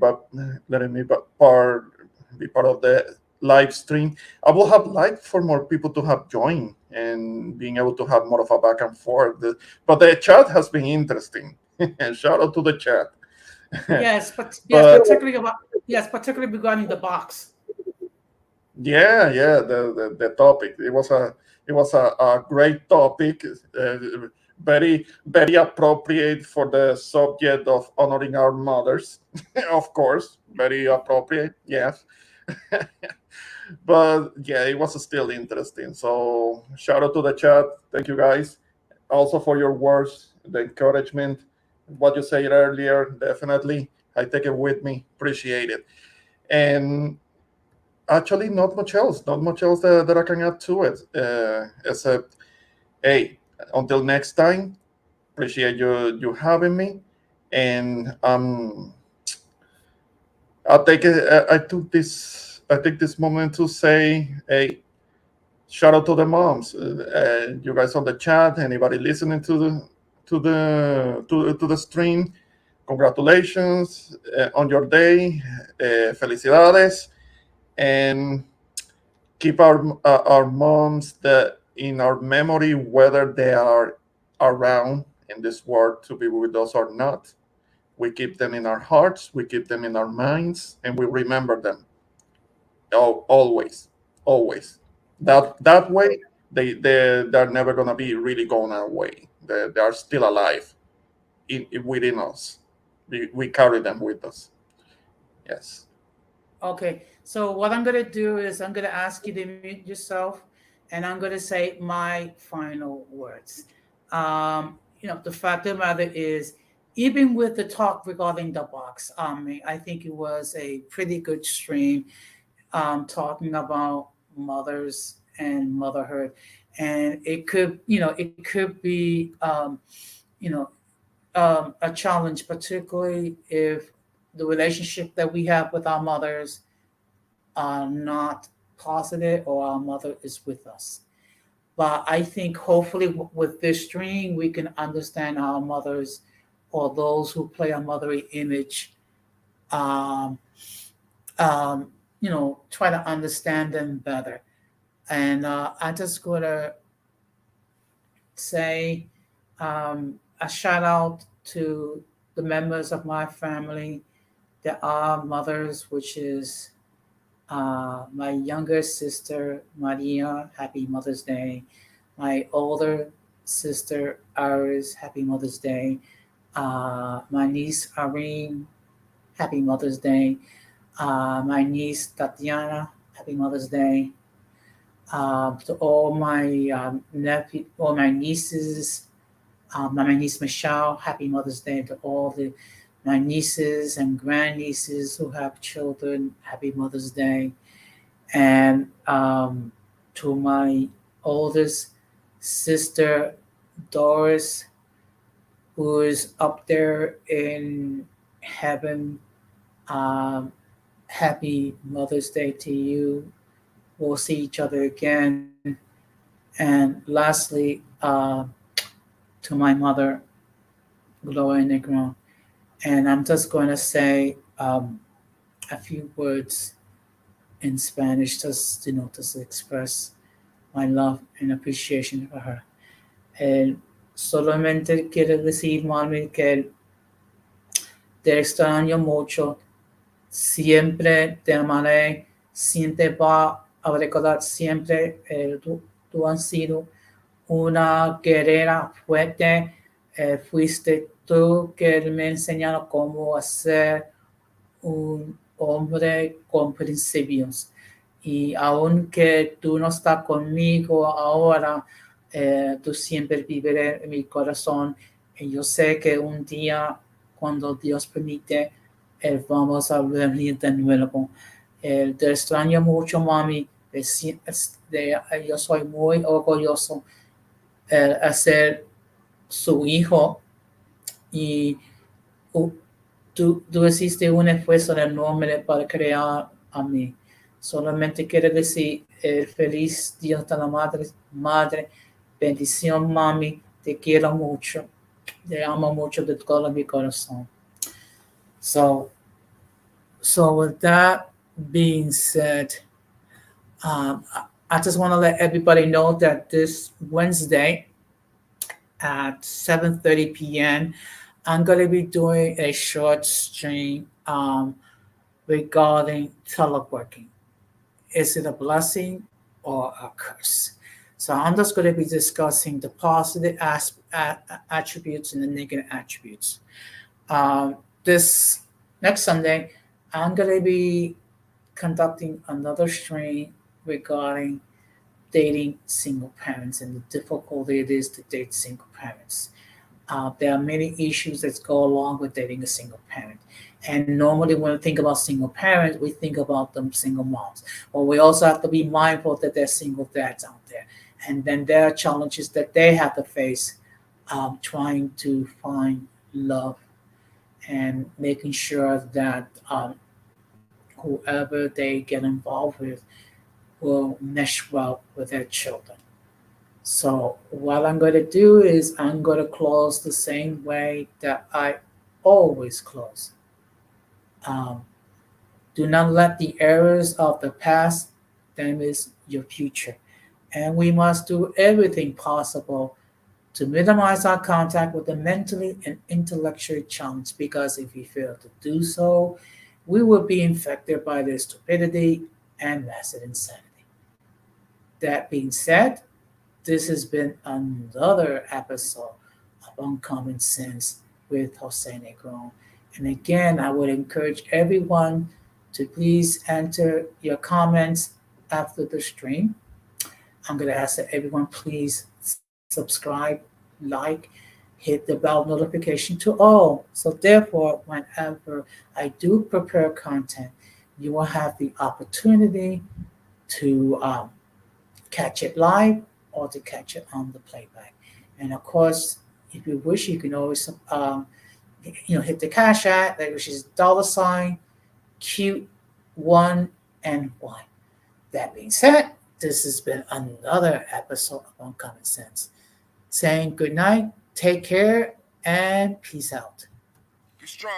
be part of the live stream. I would have liked for more people to have joined and being able to have more of a back and forth. But the chat has been interesting. And shout out to the chat. Yes, but But particularly regarding the box. yeah, yeah, the topic. It was a great topic, very appropriate for the subject of honoring our mothers. Of course, very appropriate. Yes, but yeah, it was still interesting. So shout out to the chat. Thank you guys, also for your words, the encouragement, what you said earlier. Definitely, I take it with me. Appreciate it. And actually, not much else that I can add to it, except, hey, until next time, appreciate you having me, and I take this moment to say, hey, shout out to the moms, you guys on the chat, anybody listening to the stream, congratulations on your day, felicidades, and keep our moms in our memory, whether they are around in this world to be with us or not. We keep them in our hearts, we keep them in our minds, and we remember them. Always, always. That way, they're never gonna be really going away. They are still alive within us. We carry them with us. Yes. Okay, so what I'm gonna do is I'm gonna ask you to mute yourself, and I'm gonna say my final words. The fact of the matter is, even with the talk regarding the box, I think it was a pretty good stream, talking about mothers and motherhood, and it could be, you know, a challenge, particularly if the relationship that we have with our mothers are not positive or our mother is with us. But I think hopefully with this stream, we can understand our mothers or those who play a motherly image, um, try to understand them better. And I just going to say a shout out to the members of my family. There are mothers, which is my younger sister, Maria, happy Mother's Day. My older sister, Iris, happy Mother's Day. My niece, Irene, happy Mother's Day. My niece, Tatiana, happy Mother's Day. To all my all my nieces, my niece Michelle, happy Mother's Day to all my nieces and grandnieces who have children, happy Mother's Day. And to my oldest sister, Doris, who is up there in heaven, um, happy Mother's Day to you. We'll see each other again. And lastly, to my mother, Gloria Negron. And I'm just going to say a few words in Spanish, just just to express my love and appreciation for her. Solamente quiero decir, mami, que te extraño mucho. Siempre te amaré. Siempre va a recordar siempre. Tú has sido una guerrera fuerte. Fuiste tú que me enseñaron cómo ser un hombre con principios. Y aunque tú no estás conmigo ahora, tú siempre vivirás en mi corazón. Y yo sé que un día, cuando Dios permite, vamos a venir de nuevo. Te extraño mucho, mami. Yo soy muy orgulloso de ser su hijo. Y tú hiciste un esfuerzo enorme para crear a mí. Solamente quiero decir feliz Día de la Madre. Bendición, mami. Te quiero mucho. Te amo mucho de todo mi corazón. So with that being said, I just want to let everybody know that this Wednesday at 7:30 p.m., I'm going to be doing a short stream regarding teleworking. Is it a blessing or a curse? So I'm just going to be discussing the positive attributes and the negative attributes. This next Sunday, I'm going to be conducting another stream regarding dating single parents and the difficulty it is to date single parents. There are many issues that go along with dating a single parent. And normally when we think about single parents, we think about them single moms. But we also have to be mindful that there's single dads out there. And then there are challenges that they have to face trying to find love and making sure that whoever they get involved with will mesh well with their children. So what I'm going to do is I'm going to close the same way that I always close. Do not let the errors of the past damage your future. And we must do everything possible to minimize our contact with the mentally and intellectually challenged, because if we fail to do so, we will be infected by their stupidity and massive insanity. That being said, this has been another episode of Uncommon Sense with Jose Negron. And again, I would encourage everyone to please enter your comments after the stream. I'm going to ask that everyone please subscribe, like, hit the bell notification to all. So therefore, whenever I do prepare content, you will have the opportunity to catch it live or to catch it on the playback. And of course, if you wish, you can always hit the Cash App, which is $cute1 and 1. That being said, this has been another episode of Uncommon Sense. Saying good night, take care, and peace out. Be strong.